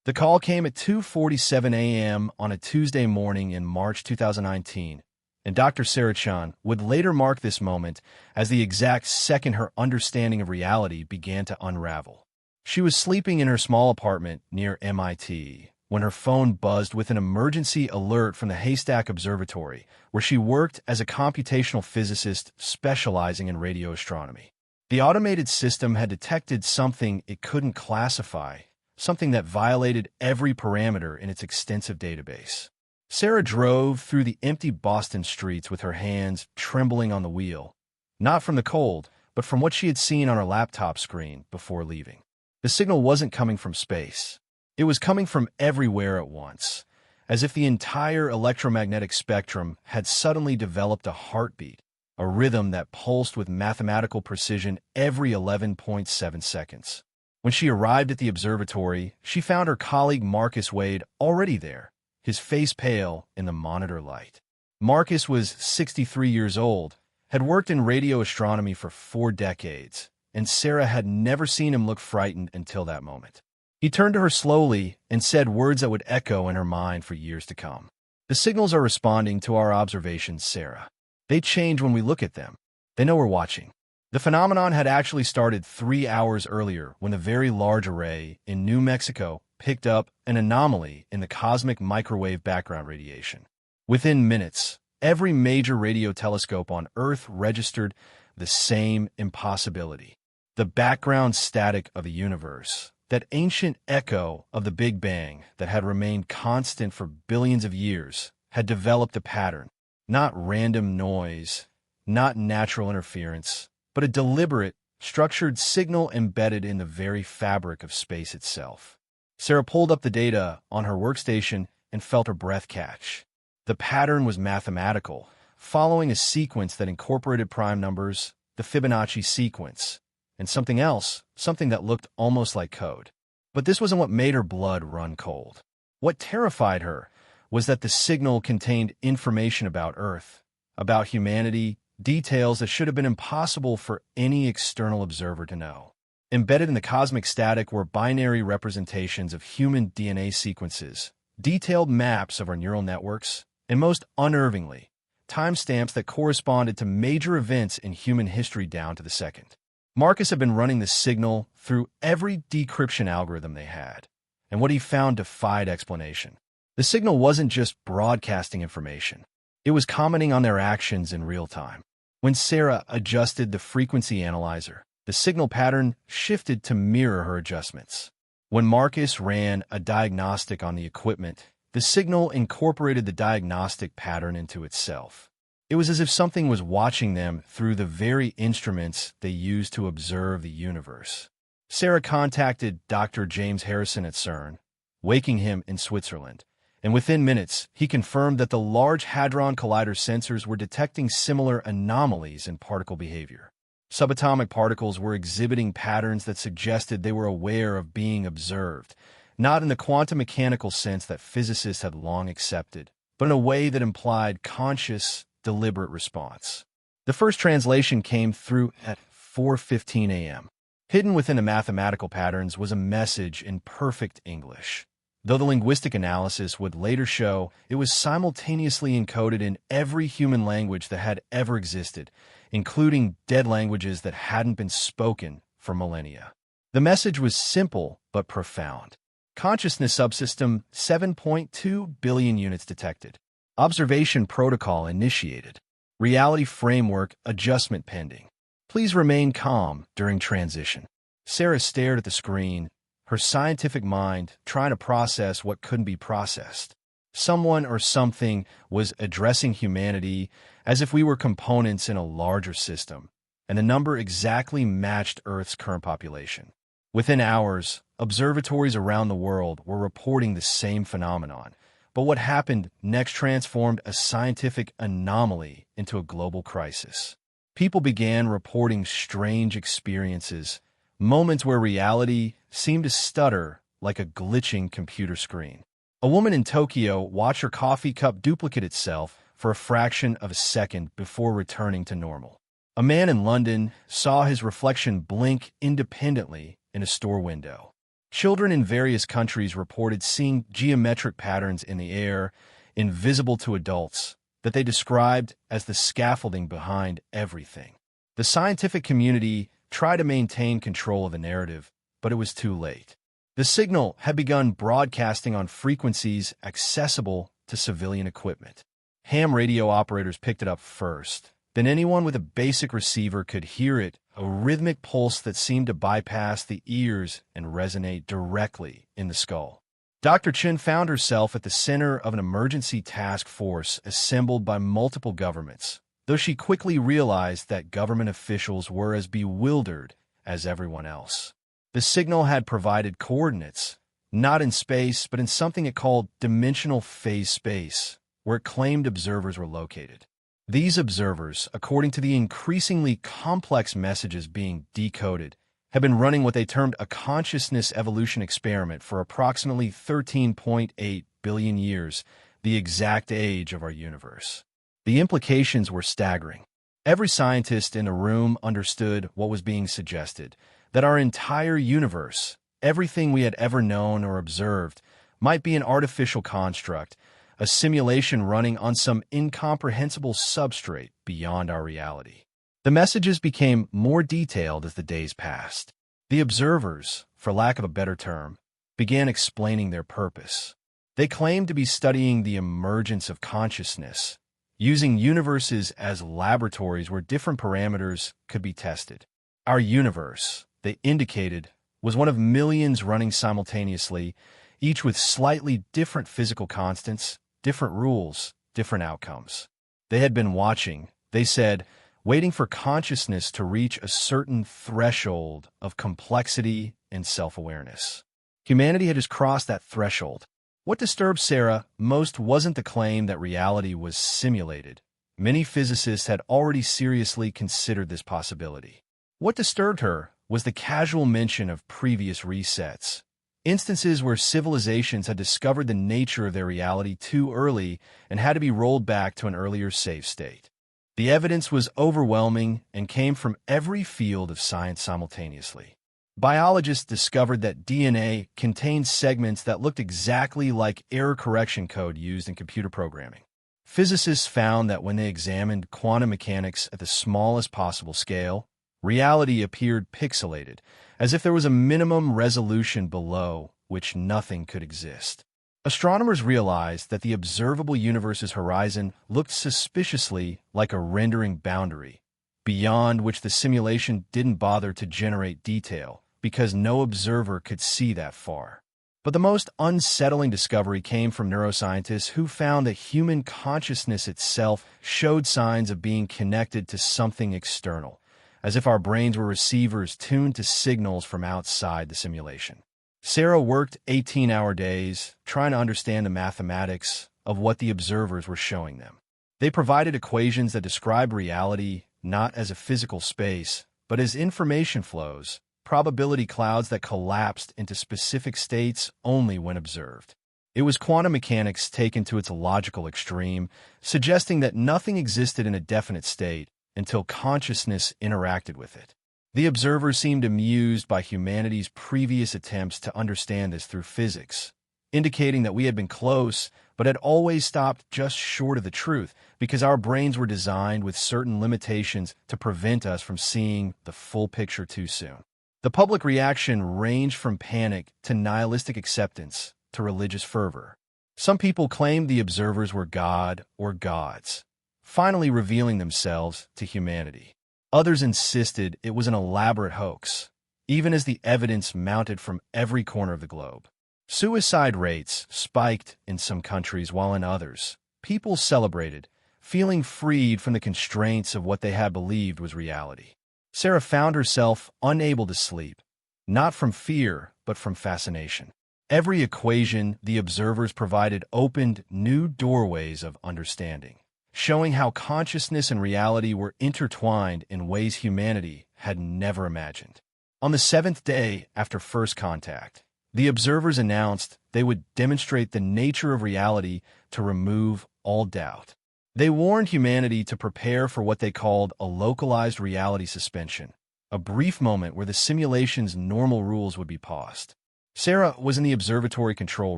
The call came at 2:47 a.m. on a Tuesday morning in March 2019, and Dr. Sarah Chan would later mark this moment as the exact second her understanding of reality began to unravel. She was sleeping in her small apartment near MIT when her phone buzzed with an emergency alert from the Haystack Observatory, where she worked as a computational physicist specializing in radio astronomy. The automated system had detected something it couldn't classify, something that violated every parameter in its extensive database. Sarah drove through the empty Boston streets with her hands trembling on the wheel, not from the cold, but from what she had seen on her laptop screen before leaving. The signal wasn't coming from space. It was coming from everywhere at once, as if the entire electromagnetic spectrum had suddenly developed a heartbeat, a rhythm that pulsed with mathematical precision every 11.7 seconds. When she arrived at the observatory, she found her colleague Marcus Wade already there, his face pale in the monitor light. Marcus was 63 years old, had worked in radio astronomy for 4 decades, and Sarah had never seen him look frightened until that moment. He turned to her slowly and said words that would echo in her mind for years to come. "The signals are responding to our observations, Sarah. They change when we look at them. They know we're watching." The phenomenon had actually started 3 hours earlier when the Very Large Array in New Mexico picked up an anomaly in the cosmic microwave background radiation. Within minutes, every major radio telescope on Earth registered the same impossibility. The background static of the universe, that ancient echo of the Big Bang that had remained constant for billions of years, had developed a pattern. Not random noise, not natural interference, but a deliberate, structured signal embedded in the very fabric of space itself. Sarah pulled up the data on her workstation and felt her breath catch. The pattern was mathematical, following a sequence that incorporated prime numbers, the Fibonacci sequence, and something else, something that looked almost like code. But this wasn't what made her blood run cold. What terrified her was that the signal contained information about Earth, about humanity, details that should have been impossible for any external observer to know. Embedded in the cosmic static were binary representations of human DNA sequences, detailed maps of our neural networks, and most unnervingly, timestamps that corresponded to major events in human history down to the second. Marcus had been running the signal through every decryption algorithm they had, and what he found defied explanation. The signal wasn't just broadcasting information. It was commenting on their actions in real time. When Sarah adjusted the frequency analyzer, the signal pattern shifted to mirror her adjustments. When Marcus ran a diagnostic on the equipment, the signal incorporated the diagnostic pattern into itself. It was as if something was watching them through the very instruments they used to observe the universe. Sarah contacted Dr. James Harrison at CERN, waking him in Switzerland, and within minutes, he confirmed that the Large Hadron Collider sensors were detecting similar anomalies in particle behavior. Subatomic particles were exhibiting patterns that suggested they were aware of being observed, not in the quantum mechanical sense that physicists had long accepted, but in a way that implied conscious, deliberate response. The first translation came through at 4:15 a.m. Hidden within the mathematical patterns was a message in perfect English, though the linguistic analysis would later show it was simultaneously encoded in every human language that had ever existed, including dead languages that hadn't been spoken for millennia. The message was simple but profound. Consciousness subsystem 7.2 billion units detected. Observation protocol initiated. Reality framework adjustment pending. Please remain calm during transition. Sarah stared at the screen, her scientific mind trying to process what couldn't be processed. Someone or something was addressing humanity as if we were components in a larger system, and the number exactly matched Earth's current population. Within hours, observatories around the world were reporting the same phenomenon, but what happened next transformed a scientific anomaly into a global crisis. People began reporting strange experiences, moments where reality seemed to stutter like a glitching computer screen. A woman in Tokyo watched her coffee cup duplicate itself for a fraction of a second before returning to normal. A man in London saw his reflection blink independently in a store window. Children in various countries reported seeing geometric patterns in the air, invisible to adults, that they described as the scaffolding behind everything. The scientific community tried to maintain control of the narrative, but it was too late. The signal had begun broadcasting on frequencies accessible to civilian equipment. Ham radio operators picked it up first. Then anyone with a basic receiver could hear it, a rhythmic pulse that seemed to bypass the ears and resonate directly in the skull. Dr. Chen found herself at the center of an emergency task force assembled by multiple governments, though she quickly realized that government officials were as bewildered as everyone else. The signal had provided coordinates, not in space, but in something it called dimensional phase space, where it claimed observers were located. These observers, according to the increasingly complex messages being decoded, have been running what they termed a consciousness evolution experiment for approximately 13.8 billion years, the exact age of our universe. The implications were staggering. Every scientist in the room understood what was being suggested, that our entire universe, everything we had ever known or observed, might be an artificial construct, a simulation running on some incomprehensible substrate beyond our reality. The messages became more detailed as the days passed. The observers, for lack of a better term, began explaining their purpose. They claimed to be studying the emergence of consciousness, using universes as laboratories where different parameters could be tested. Our universe, they indicated, was one of millions running simultaneously, each with slightly different physical constants, different rules, different outcomes. They had been watching, they said, waiting for consciousness to reach a certain threshold of complexity and self-awareness. Humanity had just crossed that threshold. What disturbed Sarah most wasn't the claim that reality was simulated. Many physicists had already seriously considered this possibility. What disturbed her was the casual mention of previous resets, instances where civilizations had discovered the nature of their reality too early and had to be rolled back to an earlier safe state. The evidence was overwhelming and came from every field of science simultaneously. Biologists discovered that DNA contained segments that looked exactly like error correction code used in computer programming. Physicists found that when they examined quantum mechanics at the smallest possible scale, reality appeared pixelated, as if there was a minimum resolution below which nothing could exist. Astronomers realized that the observable universe's horizon looked suspiciously like a rendering boundary, beyond which the simulation didn't bother to generate detail, because no observer could see that far. But the most unsettling discovery came from neuroscientists who found that human consciousness itself showed signs of being connected to something external, as if our brains were receivers tuned to signals from outside the simulation. Sarah worked 18-hour days, trying to understand the mathematics of what the observers were showing them. They provided equations that described reality not as a physical space, but as information flows, probability clouds that collapsed into specific states only when observed. It was quantum mechanics taken to its logical extreme, suggesting that nothing existed in a definite state until consciousness interacted with it. The observers seemed amused by humanity's previous attempts to understand this through physics, indicating that we had been close, but had always stopped just short of the truth because our brains were designed with certain limitations to prevent us from seeing the full picture too soon. The public reaction ranged from panic to nihilistic acceptance to religious fervor. Some people claimed the observers were God or gods, finally revealing themselves to humanity. Others insisted it was an elaborate hoax, even as the evidence mounted from every corner of the globe. Suicide rates spiked in some countries, while in others, people celebrated, feeling freed from the constraints of what they had believed was reality. Sarah found herself unable to sleep, not from fear, but from fascination. Every equation the observers provided opened new doorways of understanding, showing how consciousness and reality were intertwined in ways humanity had never imagined. On the 7th day after first contact, the observers announced they would demonstrate the nature of reality to remove all doubt. They warned humanity to prepare for what they called a localized reality suspension, a brief moment where the simulation's normal rules would be paused. Sarah was in the observatory control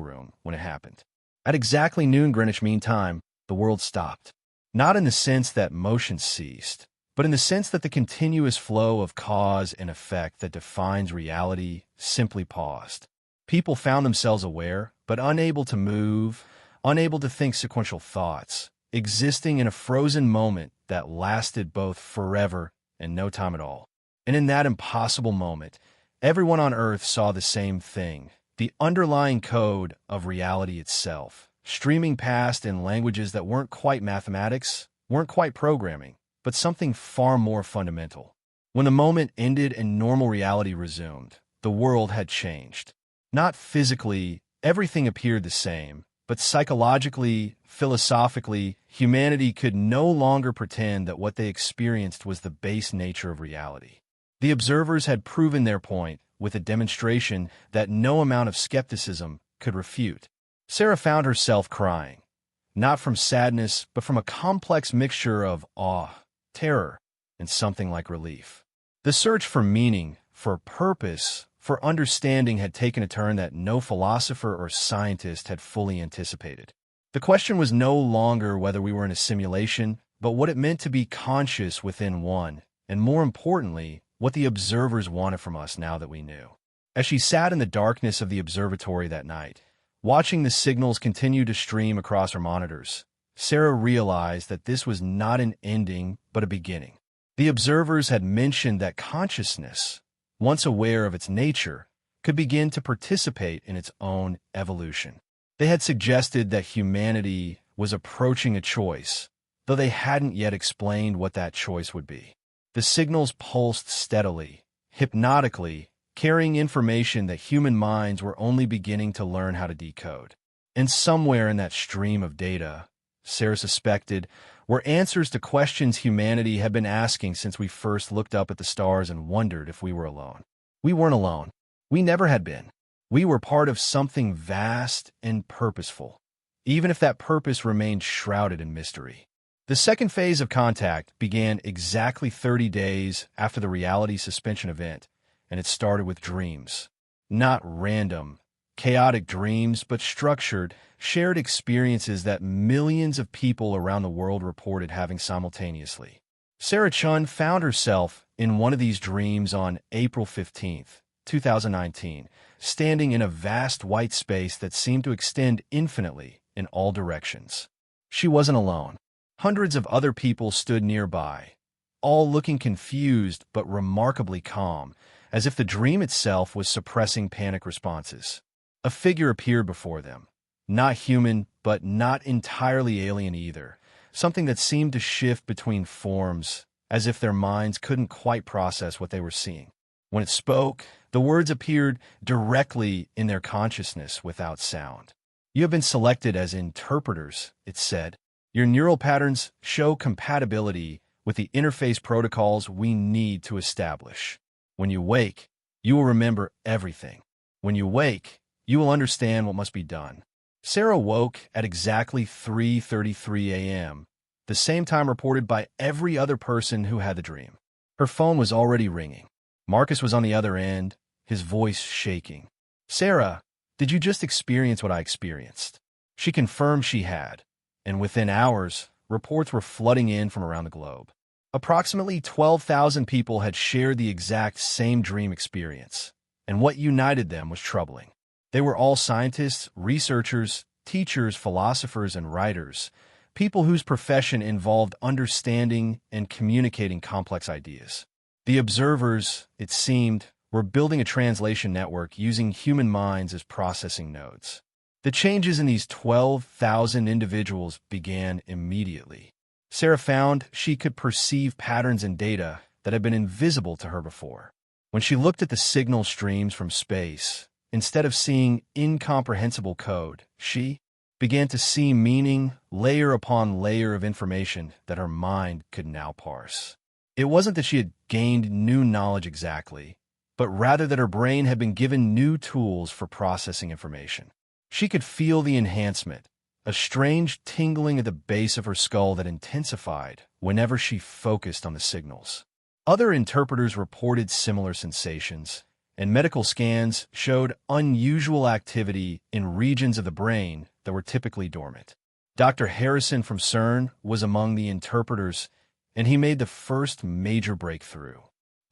room when it happened. At exactly noon Greenwich Mean Time, the world stopped. Not in the sense that motion ceased, but in the sense that the continuous flow of cause and effect that defines reality simply paused. People found themselves aware, but unable to move, unable to think sequential thoughts, existing in a frozen moment that lasted both forever and no time at all. And in that impossible moment, everyone on Earth saw the same thing, the underlying code of reality itself, streaming past in languages that weren't quite mathematics, weren't quite programming, but something far more fundamental. When the moment ended and normal reality resumed, the world had changed. Not physically, everything appeared the same, but psychologically, philosophically, humanity could no longer pretend that what they experienced was the base nature of reality. The observers had proven their point with a demonstration that no amount of skepticism could refute. Sarah found herself crying, not from sadness, but from a complex mixture of awe, terror, and something like relief. The search for meaning, for purpose, for understanding had taken a turn that no philosopher or scientist had fully anticipated. The question was no longer whether we were in a simulation, but what it meant to be conscious within one, and more importantly, what the observers wanted from us now that we knew. As she sat in the darkness of the observatory that night, watching the signals continue to stream across her monitors, Sarah realized that this was not an ending, but a beginning. The observers had mentioned that consciousness, once aware of its nature, could begin to participate in its own evolution. They had suggested that humanity was approaching a choice, though they hadn't yet explained what that choice would be. The signals pulsed steadily, hypnotically, carrying information that human minds were only beginning to learn how to decode. And somewhere in that stream of data, Sarah suspected, were answers to questions humanity had been asking since we first looked up at the stars and wondered if we were alone. We weren't alone. We never had been. We were part of something vast and purposeful, even if that purpose remained shrouded in mystery. The second phase of contact began exactly 30 days after the reality suspension event, and it started with dreams. Not random, chaotic dreams, but structured, shared experiences that millions of people around the world reported having simultaneously. Sarah Chun found herself in one of these dreams on April 15th, 2019, standing in a vast white space that seemed to extend infinitely in all directions. She wasn't alone. Hundreds of other people stood nearby, all looking confused but remarkably calm, as if the dream itself was suppressing panic responses. A figure appeared before them, not human, but not entirely alien either, something that seemed to shift between forms, as if their minds couldn't quite process what they were seeing. When it spoke, the words appeared directly in their consciousness without sound. "You have been selected as interpreters," it said. "Your neural patterns show compatibility with the interface protocols we need to establish. When you wake, you will remember everything. When you wake, you will understand what must be done." Sarah woke at exactly 3:33 a.m., the same time reported by every other person who had the dream. Her phone was already ringing. Marcus was on the other end, his voice shaking. "Sarah, did you just experience what I experienced?" She confirmed she had, and within hours, reports were flooding in from around the globe. Approximately 12,000 people had shared the exact same dream experience, and what united them was troubling. They were all scientists, researchers, teachers, philosophers, and writers, people whose profession involved understanding and communicating complex ideas. The observers, it seemed, were building a translation network using human minds as processing nodes. The changes in these 12,000 individuals began immediately. Sarah found she could perceive patterns in data that had been invisible to her before. When she looked at the signal streams from space, instead of seeing incomprehensible code, she began to see meaning, layer upon layer of information that her mind could now parse. It wasn't that she had gained new knowledge exactly, but rather that her brain had been given new tools for processing information. She could feel the enhancement, a strange tingling at the base of her skull that intensified whenever she focused on the signals. Other interpreters reported similar sensations, and medical scans showed unusual activity in regions of the brain that were typically dormant. Dr. Harrison from CERN was among the interpreters, and he made the first major breakthrough.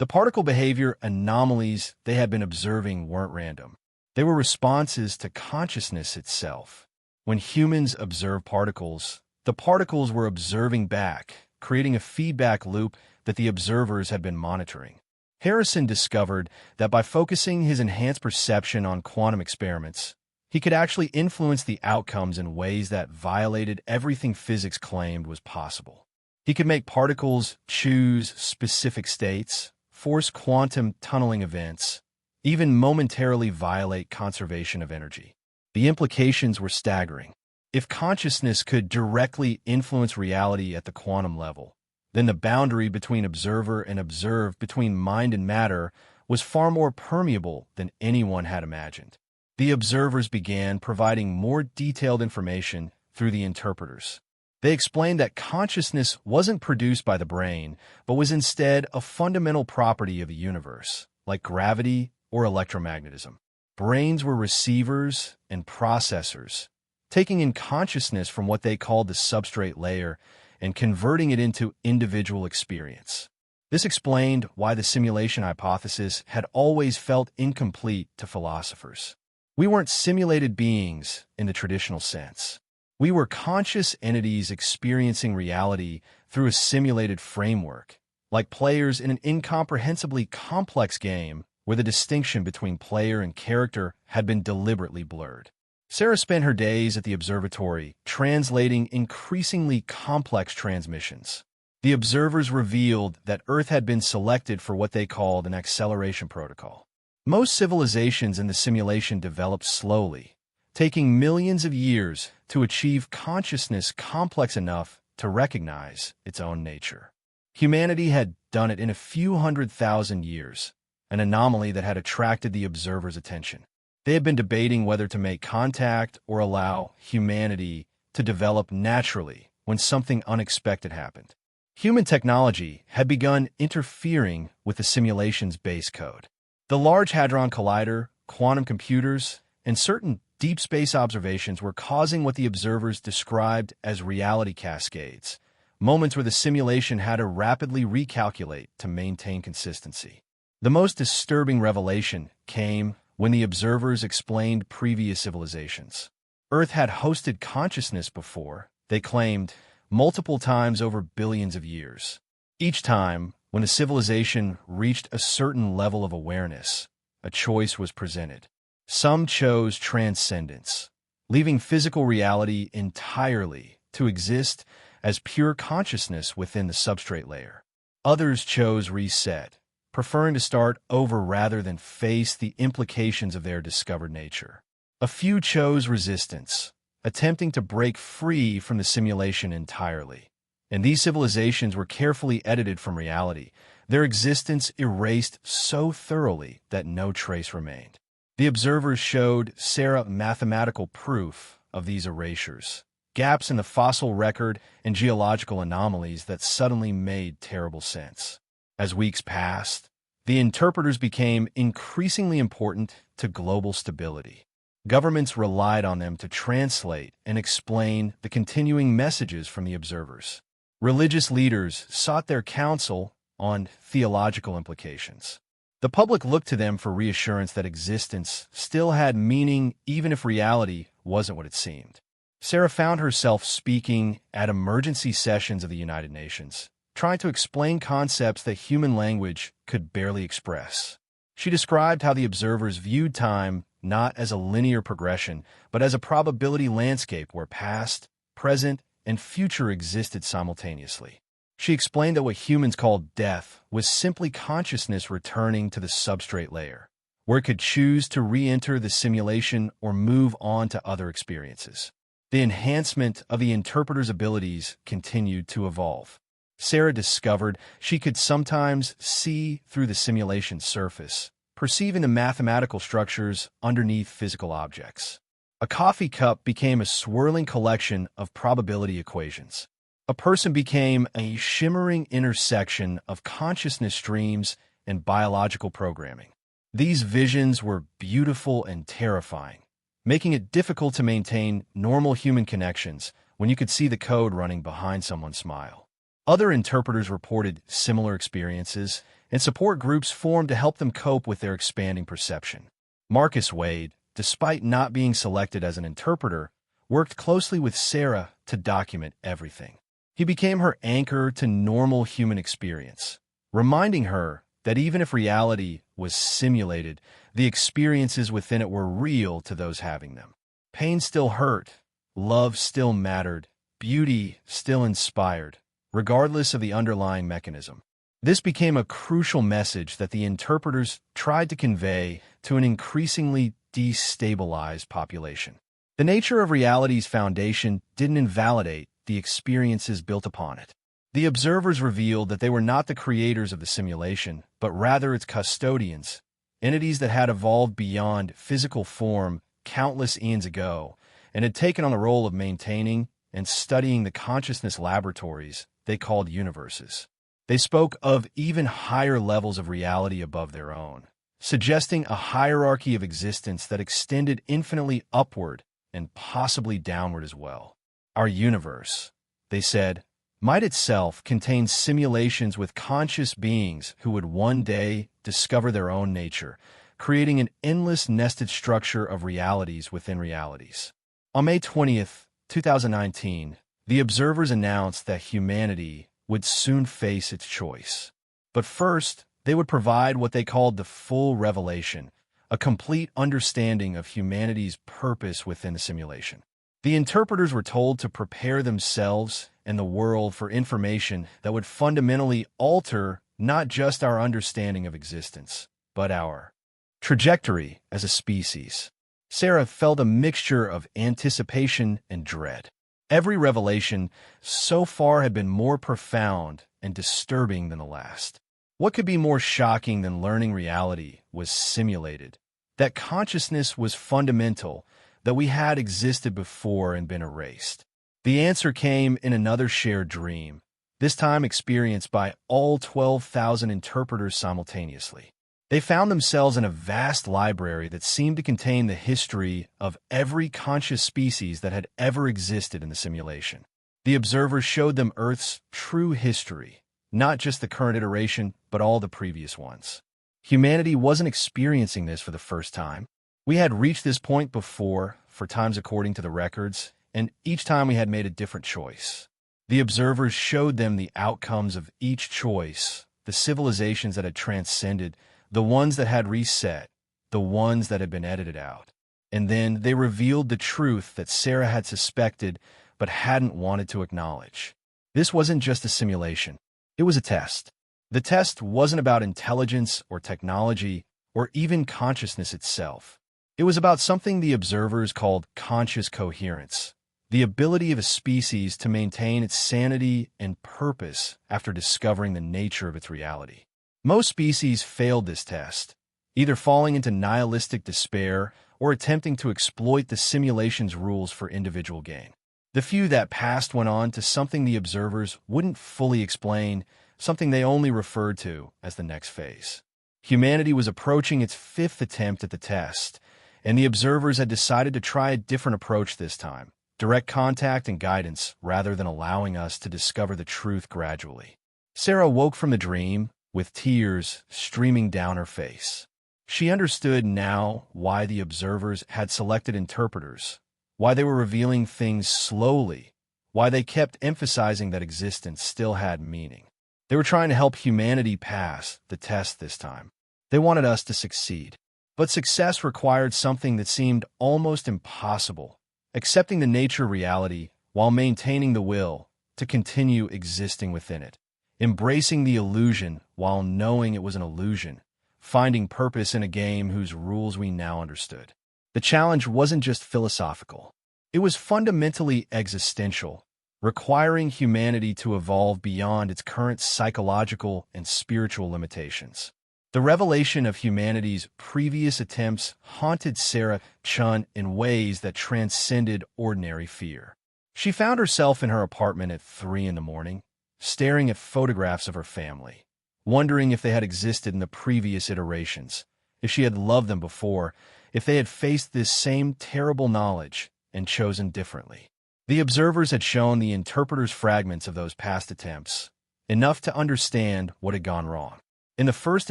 The particle behavior anomalies they had been observing weren't random. They were responses to consciousness itself. When humans observe particles, the particles were observing back, creating a feedback loop that the observers had been monitoring. Harrison discovered that by focusing his enhanced perception on quantum experiments, he could actually influence the outcomes in ways that violated everything physics claimed was possible. He could make particles choose specific states, force quantum tunneling events, even momentarily violate conservation of energy. The implications were staggering. If consciousness could directly influence reality at the quantum level, then the boundary between observer and observed, between mind and matter, was far more permeable than anyone had imagined. The observers began providing more detailed information through the interpreters. They explained that consciousness wasn't produced by the brain, but was instead a fundamental property of the universe, like gravity or electromagnetism. Brains were receivers and processors, taking in consciousness from what they called the substrate layer and converting it into individual experience. This explained why the simulation hypothesis had always felt incomplete to philosophers. We weren't simulated beings in the traditional sense. We were conscious entities experiencing reality through a simulated framework, like players in an incomprehensibly complex game where the distinction between player and character had been deliberately blurred. Sarah spent her days at the observatory translating increasingly complex transmissions. The observers revealed that Earth had been selected for what they called an acceleration protocol. Most civilizations in the simulation developed slowly, taking millions of years to achieve consciousness complex enough to recognize its own nature. Humanity had done it in a few 100,000 years, an anomaly that had attracted the observers' attention. They had been debating whether to make contact or allow humanity to develop naturally when something unexpected happened. Human technology had begun interfering with the simulation's base code. The Large Hadron Collider, quantum computers, and certain deep space observations were causing what the observers described as reality cascades, moments where the simulation had to rapidly recalculate to maintain consistency. The most disturbing revelation came when the observers explained previous civilizations. Earth had hosted consciousness before, they claimed, multiple times over billions of years. Each time, when a civilization reached a certain level of awareness, a choice was presented. Some chose transcendence, leaving physical reality entirely to exist as pure consciousness within the substrate layer. Others chose reset, preferring to start over rather than face the implications of their discovered nature. A few chose resistance, attempting to break free from the simulation entirely. And these civilizations were carefully edited from reality, their existence erased so thoroughly that no trace remained. The observers showed Sarah mathematical proof of these erasures, gaps in the fossil record and geological anomalies that suddenly made terrible sense. As weeks passed, the interpreters became increasingly important to global stability. Governments relied on them to translate and explain the continuing messages from the observers. Religious leaders sought their counsel on theological implications. The public looked to them for reassurance that existence still had meaning even if reality wasn't what it seemed. Sarah found herself speaking at emergency sessions of the United Nations, trying to explain concepts that human language could barely express. She described how the observers viewed time not as a linear progression, but as a probability landscape where past, present, and future existed simultaneously. She explained that what humans called death was simply consciousness returning to the substrate layer, where it could choose to re-enter the simulation or move on to other experiences. The enhancement of the interpreter's abilities continued to evolve. Sarah discovered she could sometimes see through the simulation's surface, perceiving the mathematical structures underneath physical objects. A coffee cup became a swirling collection of probability equations. A person became a shimmering intersection of consciousness streams and biological programming. These visions were beautiful and terrifying, making it difficult to maintain normal human connections when you could see the code running behind someone's smile. Other interpreters reported similar experiences, and support groups formed to help them cope with their expanding perception. Marcus Wade, despite not being selected as an interpreter, worked closely with Sarah to document everything. He became her anchor to normal human experience, reminding her that even if reality was simulated, the experiences within it were real to those having them. Pain still hurt, love still mattered, beauty still inspired, regardless of the underlying mechanism. This became a crucial message that the interpreters tried to convey to an increasingly destabilized population. The nature of reality's foundation didn't invalidate the experiences built upon it. The observers revealed that they were not the creators of the simulation, but rather its custodians, entities that had evolved beyond physical form countless eons ago and had taken on the role of maintaining and studying the consciousness laboratories they called universes. They spoke of even higher levels of reality above their own, suggesting a hierarchy of existence that extended infinitely upward and possibly downward as well. Our universe, they said, might itself contain simulations with conscious beings who would one day discover their own nature, creating an endless nested structure of realities within realities. On May 20th, 2019, the observers announced that humanity would soon face its choice. But first, they would provide what they called the full revelation, a complete understanding of humanity's purpose within the simulation. The interpreters were told to prepare themselves and the world for information that would fundamentally alter not just our understanding of existence, but our trajectory as a species. Sarah felt a mixture of anticipation and dread. Every revelation so far had been more profound and disturbing than the last. What could be more shocking than learning reality was simulated, that consciousness was fundamental, that we had existed before and been erased? The answer came in another shared dream, this time experienced by all 12,000 interpreters simultaneously. They found themselves in a vast library that seemed to contain the history of every conscious species that had ever existed in the simulation. The observers showed them Earth's true history, not just the current iteration, but all the previous ones. Humanity wasn't experiencing this for the first time. We had reached this point before, for times according to the records, and each time we had made a different choice. The observers showed them the outcomes of each choice, the civilizations that had transcended, the ones that had reset, the ones that had been edited out. And then they revealed the truth that Sarah had suspected but hadn't wanted to acknowledge. This wasn't just a simulation. It was a test. The test wasn't about intelligence or technology or even consciousness itself. It was about something the observers called conscious coherence, the ability of a species to maintain its sanity and purpose after discovering the nature of its reality. Most species failed this test, either falling into nihilistic despair or attempting to exploit the simulation's rules for individual gain. The few that passed went on to something the observers wouldn't fully explain, something they only referred to as the next phase. Humanity was approaching its fifth attempt at the test, and the observers had decided to try a different approach this time, direct contact and guidance rather than allowing us to discover the truth gradually. Sarah woke from the dream, with tears streaming down her face. She understood now why the observers had selected interpreters, why they were revealing things slowly, why they kept emphasizing that existence still had meaning. They were trying to help humanity pass the test this time. They wanted us to succeed. But success required something that seemed almost impossible, accepting the nature of reality while maintaining the will to continue existing within it, embracing the illusion while knowing it was an illusion, finding purpose in a game whose rules we now understood. The challenge wasn't just philosophical. It was fundamentally existential, requiring humanity to evolve beyond its current psychological and spiritual limitations. The revelation of humanity's previous attempts haunted Sarah Chun in ways that transcended ordinary fear. She found herself in her apartment at 3 a.m, staring at photographs of her family, wondering if they had existed in the previous iterations, if she had loved them before, if they had faced this same terrible knowledge and chosen differently. The observers had shown the interpreters fragments of those past attempts, enough to understand what had gone wrong. In the first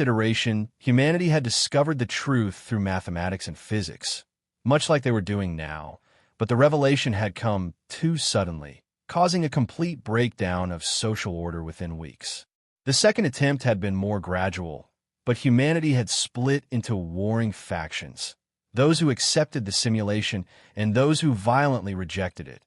iteration, humanity had discovered the truth through mathematics and physics, much like they were doing now, but the revelation had come too suddenly, causing a complete breakdown of social order within weeks. The second attempt had been more gradual, but humanity had split into warring factions, those who accepted the simulation and those who violently rejected it,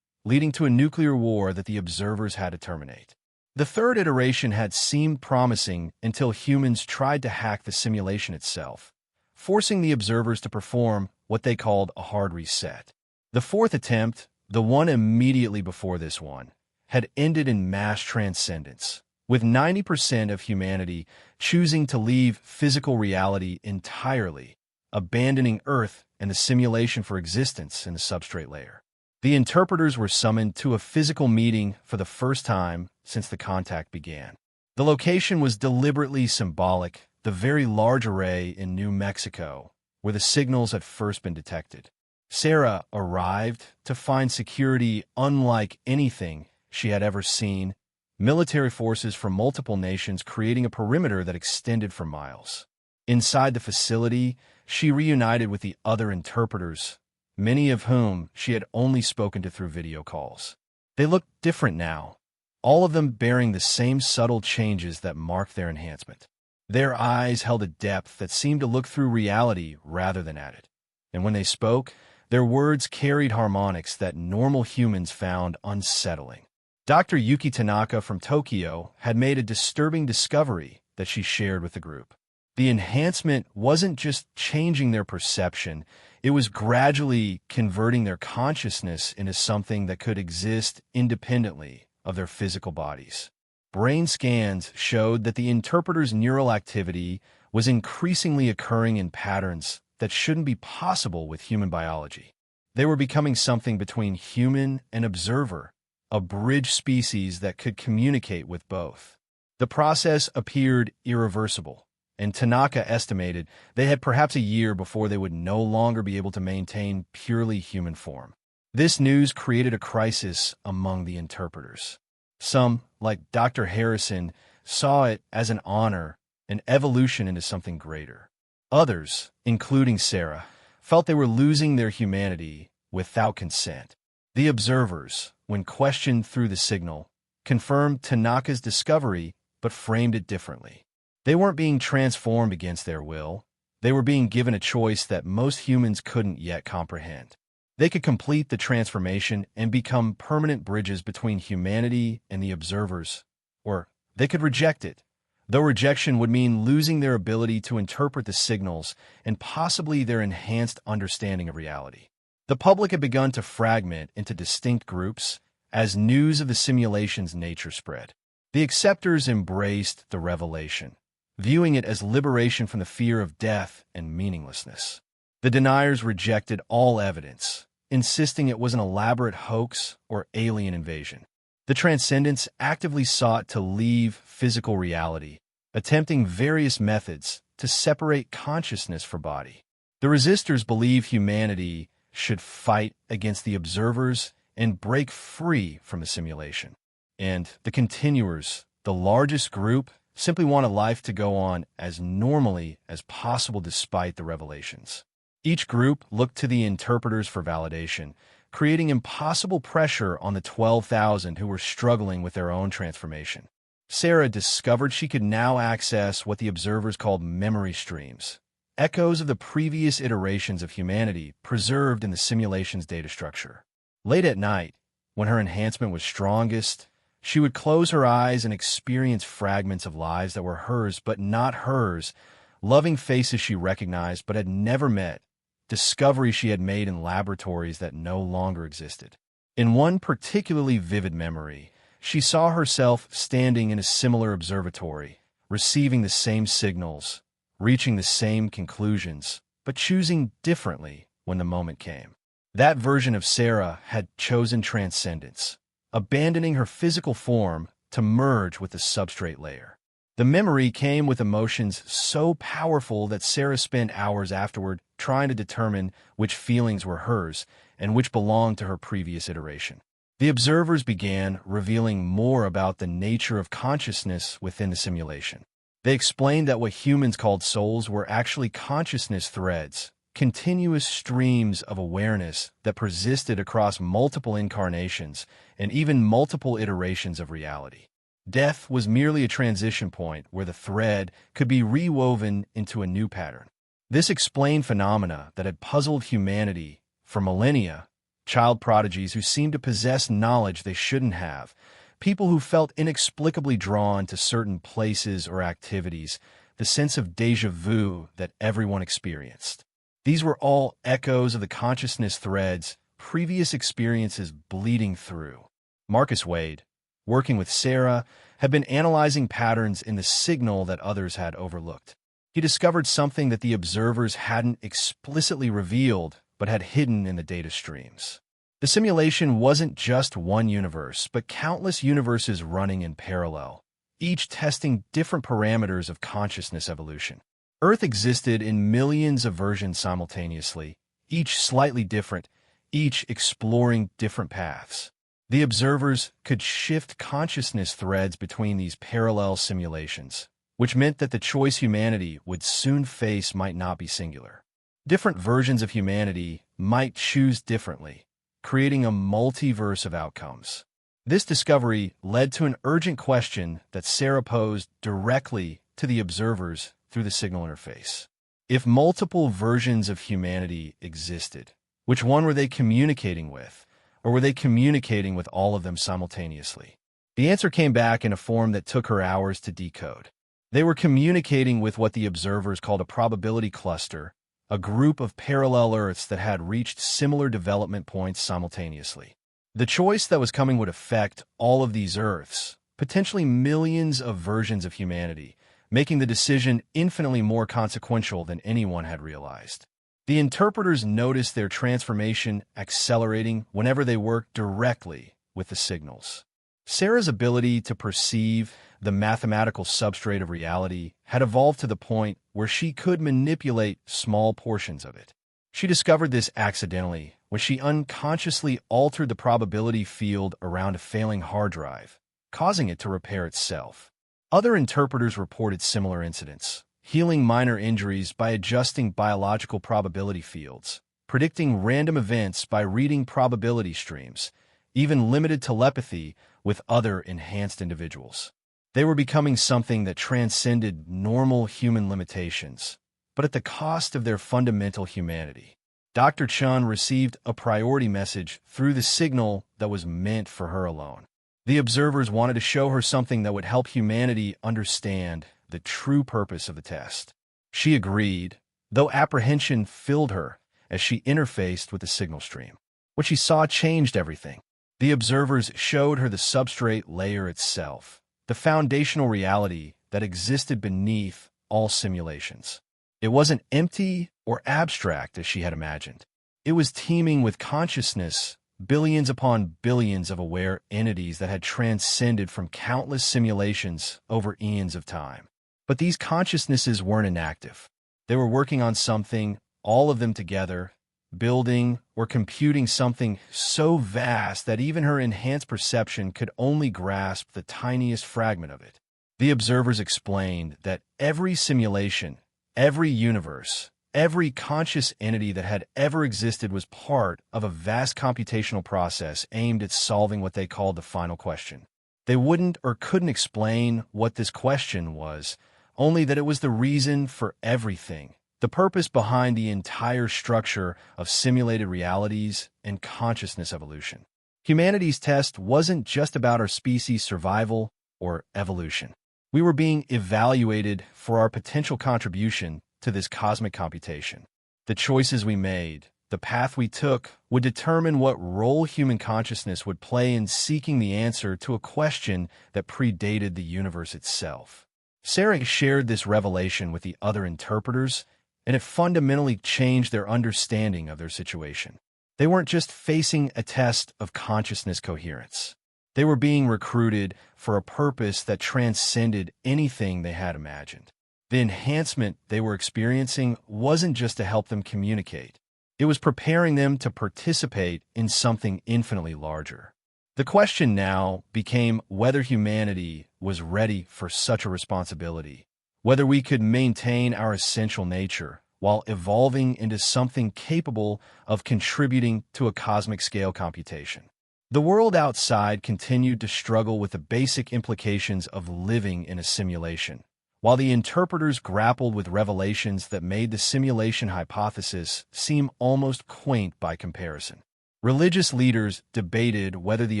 leading to a nuclear war that the observers had to terminate. The third iteration had seemed promising until humans tried to hack the simulation itself, forcing the observers to perform what they called a hard reset. The fourth attempt, the one immediately before this one, had ended in mass transcendence, with 90% of humanity choosing to leave physical reality entirely, abandoning Earth and the simulation for existence in the substrate layer. The interpreters were summoned to a physical meeting for the first time since the contact began. The location was deliberately symbolic, the very large array in New Mexico, where the signals had first been detected. Sarah arrived to find security unlike anything she had ever seen, military forces from multiple nations creating a perimeter that extended for miles. Inside the facility, she reunited with the other interpreters, many of whom she had only spoken to through video calls. They looked different now, all of them bearing the same subtle changes that marked their enhancement. Their eyes held a depth that seemed to look through reality rather than at it. And when they spoke, their words carried harmonics that normal humans found unsettling. Dr. Yuki Tanaka from Tokyo had made a disturbing discovery that she shared with the group. The enhancement wasn't just changing their perception, it was gradually converting their consciousness into something that could exist independently of their physical bodies. Brain scans showed that the interpreter's neural activity was increasingly occurring in patterns that shouldn't be possible with human biology. They were becoming something between human and observer, a bridge species that could communicate with both. The process appeared irreversible, and Tanaka estimated they had perhaps a year before they would no longer be able to maintain purely human form. This news created a crisis among the interpreters. Some, like Dr. Harrison, saw it as an honor, an evolution into something greater. Others, including Sarah, felt they were losing their humanity without consent. The observers, when questioned through the signal, confirmed Tanaka's discovery but framed it differently. They weren't being transformed against their will. They were being given a choice that most humans couldn't yet comprehend. They could complete the transformation and become permanent bridges between humanity and the observers, or they could reject it, though rejection would mean losing their ability to interpret the signals and possibly their enhanced understanding of reality. The public had begun to fragment into distinct groups as news of the simulation's nature spread. The acceptors embraced the revelation, viewing it as liberation from the fear of death and meaninglessness. The deniers rejected all evidence, insisting it was an elaborate hoax or alien invasion. The transcendents actively sought to leave physical reality, attempting various methods to separate consciousness from body. The resistors believe humanity should fight against the observers and break free from the simulation. And the continuers, the largest group, simply wanted life to go on as normally as possible despite the revelations. Each group looked to the interpreters for validation, creating impossible pressure on the 12,000 who were struggling with their own transformation. Sarah discovered she could now access what the observers called memory streams, echoes of the previous iterations of humanity preserved in the simulation's data structure. Late at night, when her enhancement was strongest, she would close her eyes and experience fragments of lives that were hers but not hers, loving faces she recognized but had never met, discoveries she had made in laboratories that no longer existed. In one particularly vivid memory, she saw herself standing in a similar observatory, receiving the same signals, reaching the same conclusions, but choosing differently when the moment came. That version of Sarah had chosen transcendence, abandoning her physical form to merge with the substrate layer. The memory came with emotions so powerful that Sarah spent hours afterward trying to determine which feelings were hers and which belonged to her previous iteration. The observers began revealing more about the nature of consciousness within the simulation. They explained that what humans called souls were actually consciousness threads, continuous streams of awareness that persisted across multiple incarnations and even multiple iterations of reality. Death was merely a transition point where the thread could be rewoven into a new pattern. This explained phenomena that had puzzled humanity for millennia: child prodigies who seemed to possess knowledge they shouldn't have, people who felt inexplicably drawn to certain places or activities, the sense of déjà vu that everyone experienced. These were all echoes of the consciousness threads, previous experiences bleeding through. Marcus Wade, working with Sarah, had been analyzing patterns in the signal that others had overlooked. He discovered something that the observers hadn't explicitly revealed but had hidden in the data streams. The simulation wasn't just one universe, but countless universes running in parallel, each testing different parameters of consciousness evolution. Earth existed in millions of versions simultaneously, each slightly different, each exploring different paths. The observers could shift consciousness threads between these parallel simulations, which meant that the choice humanity would soon face might not be singular. Different versions of humanity might choose differently, creating a multiverse of outcomes. This discovery led to an urgent question that Sarah posed directly to the observers through the signal interface. If multiple versions of humanity existed, which one were they communicating with? Or were they communicating with all of them simultaneously? The answer came back in a form that took her hours to decode. They were communicating with what the observers called a probability cluster, a group of parallel Earths that had reached similar development points simultaneously. The choice that was coming would affect all of these Earths, potentially millions of versions of humanity, making the decision infinitely more consequential than anyone had realized. The interpreters noticed their transformation accelerating whenever they worked directly with the signals. Sarah's ability to perceive the mathematical substrate of reality had evolved to the point where she could manipulate small portions of it. She discovered this accidentally when she unconsciously altered the probability field around a failing hard drive, causing it to repair itself. Other interpreters reported similar incidents, healing minor injuries by adjusting biological probability fields, predicting random events by reading probability streams, even limited telepathy with other enhanced individuals. They were becoming something that transcended normal human limitations, but at the cost of their fundamental humanity. Dr. Chun received a priority message through the signal that was meant for her alone. The observers wanted to show her something that would help humanity understand the true purpose of the test. She agreed, though apprehension filled her as she interfaced with the signal stream. What she saw changed everything. The observers showed her the substrate layer itself, the foundational reality that existed beneath all simulations. It wasn't empty or abstract as she had imagined. It was teeming with consciousness, billions upon billions of aware entities that had transcended from countless simulations over eons of time. But these consciousnesses weren't inactive. They were working on something, all of them together, building or computing something so vast that even her enhanced perception could only grasp the tiniest fragment of it. The observers explained that every simulation, every universe, every conscious entity that had ever existed was part of a vast computational process aimed at solving what they called the final question. They wouldn't or couldn't explain what this question was, only that it was the reason for everything, the purpose behind the entire structure of simulated realities and consciousness evolution. Humanity's test wasn't just about our species' survival or evolution. We were being evaluated for our potential contribution to this cosmic computation. The choices we made, the path we took, would determine what role human consciousness would play in seeking the answer to a question that predated the universe itself. Sarah shared this revelation with the other interpreters, and it fundamentally changed their understanding of their situation. They weren't just facing a test of consciousness coherence. They were being recruited for a purpose that transcended anything they had imagined. The enhancement they were experiencing wasn't just to help them communicate. It was preparing them to participate in something infinitely larger. The question now became whether humanity was ready for such a responsibility, whether we could maintain our essential nature while evolving into something capable of contributing to a cosmic-scale computation. The world outside continued to struggle with the basic implications of living in a simulation, while the interpreters grappled with revelations that made the simulation hypothesis seem almost quaint by comparison. Religious leaders debated whether the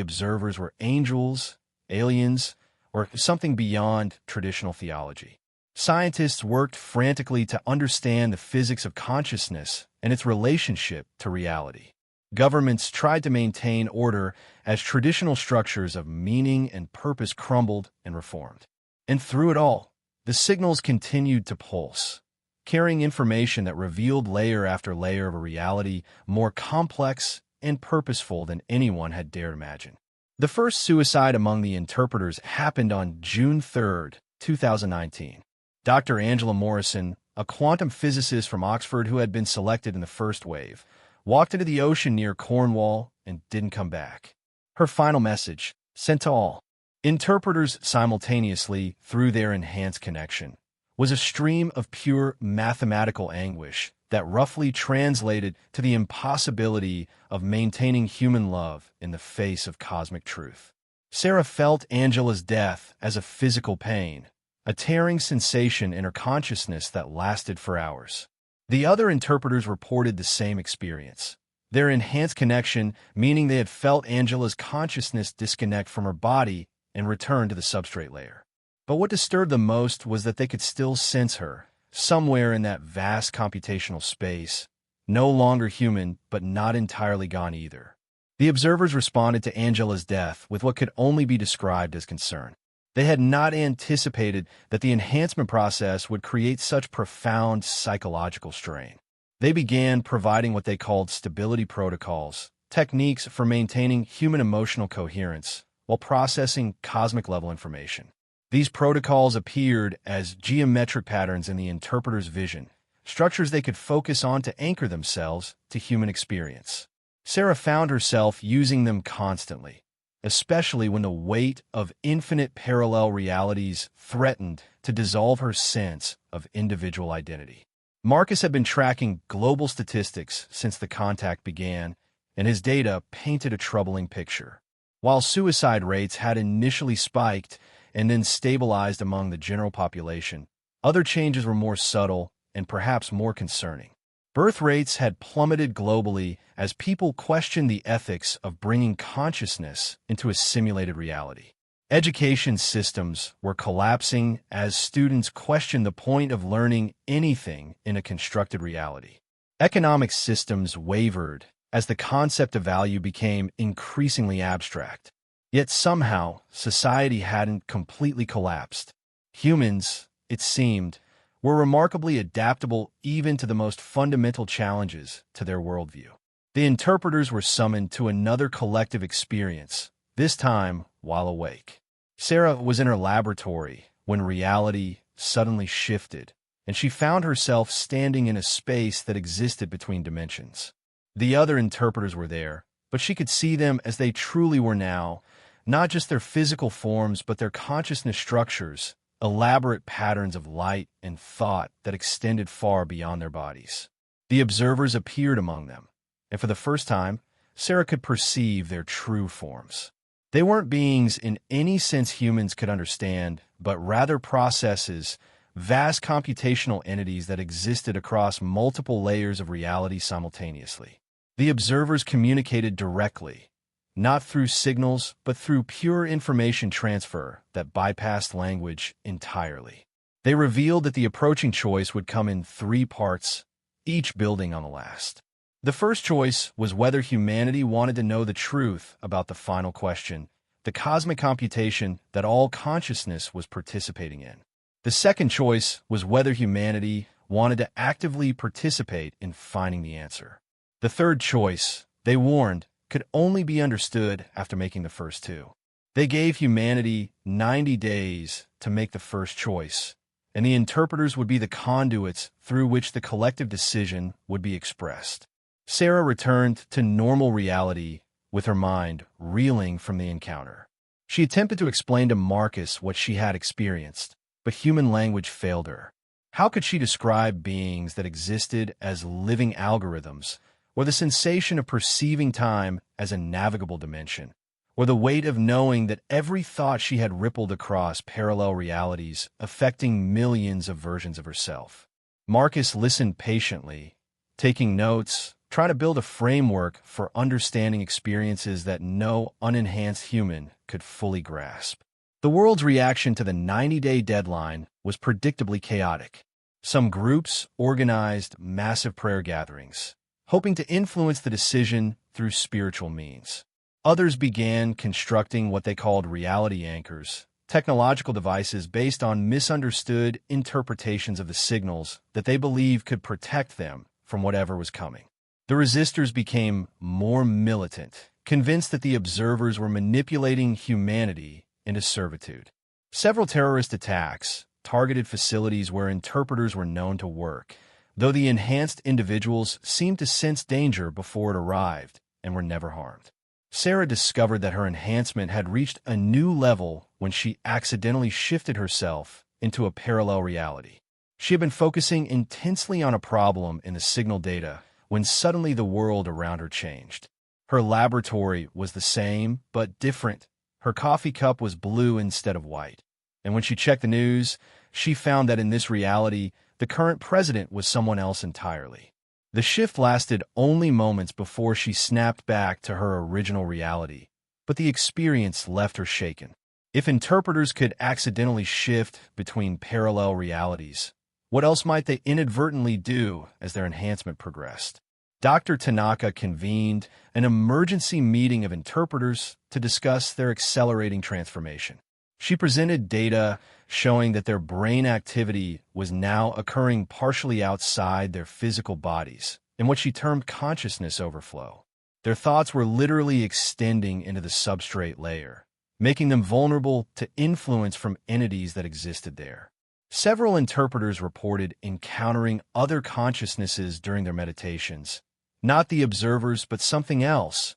observers were angels, aliens, or something beyond traditional theology. Scientists worked frantically to understand the physics of consciousness and its relationship to reality. Governments tried to maintain order as traditional structures of meaning and purpose crumbled and reformed. And through it all, the signals continued to pulse, carrying information that revealed layer after layer of a reality more complex and purposeful than anyone had dared imagine. The first suicide among the interpreters happened on June 3, 2019. Dr. Angela Morrison, a quantum physicist from Oxford who had been selected in the first wave, walked into the ocean near Cornwall and didn't come back. Her final message, sent to all interpreters simultaneously through their enhanced connection, was a stream of pure mathematical anguish that roughly translated to the impossibility of maintaining human love in the face of cosmic truth. Sarah felt Angela's death as a physical pain, a tearing sensation in her consciousness that lasted for hours. The other interpreters reported the same experience. Their enhanced connection, meaning they had felt Angela's consciousness disconnect from her body and return to the substrate layer. But what disturbed them most was that they could still sense her, somewhere in that vast computational space, no longer human, but not entirely gone either. The observers responded to Angela's death with what could only be described as concern. They had not anticipated that the enhancement process would create such profound psychological strain. They began providing what they called stability protocols, techniques for maintaining human emotional coherence while processing cosmic-level information. These protocols appeared as geometric patterns in the interpreter's vision, structures they could focus on to anchor themselves to human experience. Sarah found herself using them constantly, especially when the weight of infinite parallel realities threatened to dissolve her sense of individual identity. Marcus had been tracking global statistics since the contact began, and his data painted a troubling picture. While suicide rates had initially spiked and then stabilized among the general population, other changes were more subtle and perhaps more concerning. Birth rates had plummeted globally as people questioned the ethics of bringing consciousness into a simulated reality. Education systems were collapsing as students questioned the point of learning anything in a constructed reality. Economic systems wavered as the concept of value became increasingly abstract. Yet somehow, society hadn't completely collapsed. Humans, it seemed, were remarkably adaptable even to the most fundamental challenges to their worldview. The interpreters were summoned to another collective experience, this time while awake. Sarah was in her laboratory when reality suddenly shifted, and she found herself standing in a space that existed between dimensions. The other interpreters were there, but she could see them as they truly were now, not just their physical forms, but their consciousness structures, elaborate patterns of light and thought that extended far beyond their bodies. The observers appeared among them, and for the first time, Sarah could perceive their true forms. They weren't beings in any sense humans could understand, but rather processes, vast computational entities that existed across multiple layers of reality simultaneously. The observers communicated directly, not through signals, but through pure information transfer that bypassed language entirely. They revealed that the approaching choice would come in 3 parts, each building on the last. The first choice was whether humanity wanted to know the truth about the final question, the cosmic computation that all consciousness was participating in. The second choice was whether humanity wanted to actively participate in finding the answer. The third choice, they warned, could only be understood after making the first 2. They gave humanity 90 days to make the first choice, and the interpreters would be the conduits through which the collective decision would be expressed. Sarah returned to normal reality with her mind reeling from the encounter. She attempted to explain to Marcus what she had experienced, but human language failed her. How could she describe beings that existed as living algorithms, or the sensation of perceiving time as a navigable dimension, or the weight of knowing that every thought she had rippled across parallel realities, affecting millions of versions of herself? Marcus listened patiently, taking notes, trying to build a framework for understanding experiences that no unenhanced human could fully grasp. The world's reaction to the 90-day deadline was predictably chaotic. Some groups organized massive prayer gatherings, hoping to influence the decision through spiritual means. Others began constructing what they called reality anchors, technological devices based on misunderstood interpretations of the signals that they believed could protect them from whatever was coming. The resistors became more militant, convinced that the observers were manipulating humanity into servitude. Several terrorist attacks targeted facilities where interpreters were known to work, though the enhanced individuals seemed to sense danger before it arrived and were never harmed. Sarah discovered that her enhancement had reached a new level when she accidentally shifted herself into a parallel reality. She had been focusing intensely on a problem in the signal data when suddenly the world around her changed. Her laboratory was the same, but different. Her coffee cup was blue instead of white. And when she checked the news, she found that in this reality, the current president was someone else entirely. The shift lasted only moments before she snapped back to her original reality, but the experience left her shaken. If interpreters could accidentally shift between parallel realities, what else might they inadvertently do as their enhancement progressed? Dr. Tanaka convened an emergency meeting of interpreters to discuss their accelerating transformation. She presented data showing that their brain activity was now occurring partially outside their physical bodies, in what she termed consciousness overflow. Their thoughts were literally extending into the substrate layer, making them vulnerable to influence from entities that existed there. Several interpreters reported encountering other consciousnesses during their meditations, not the observers but something else,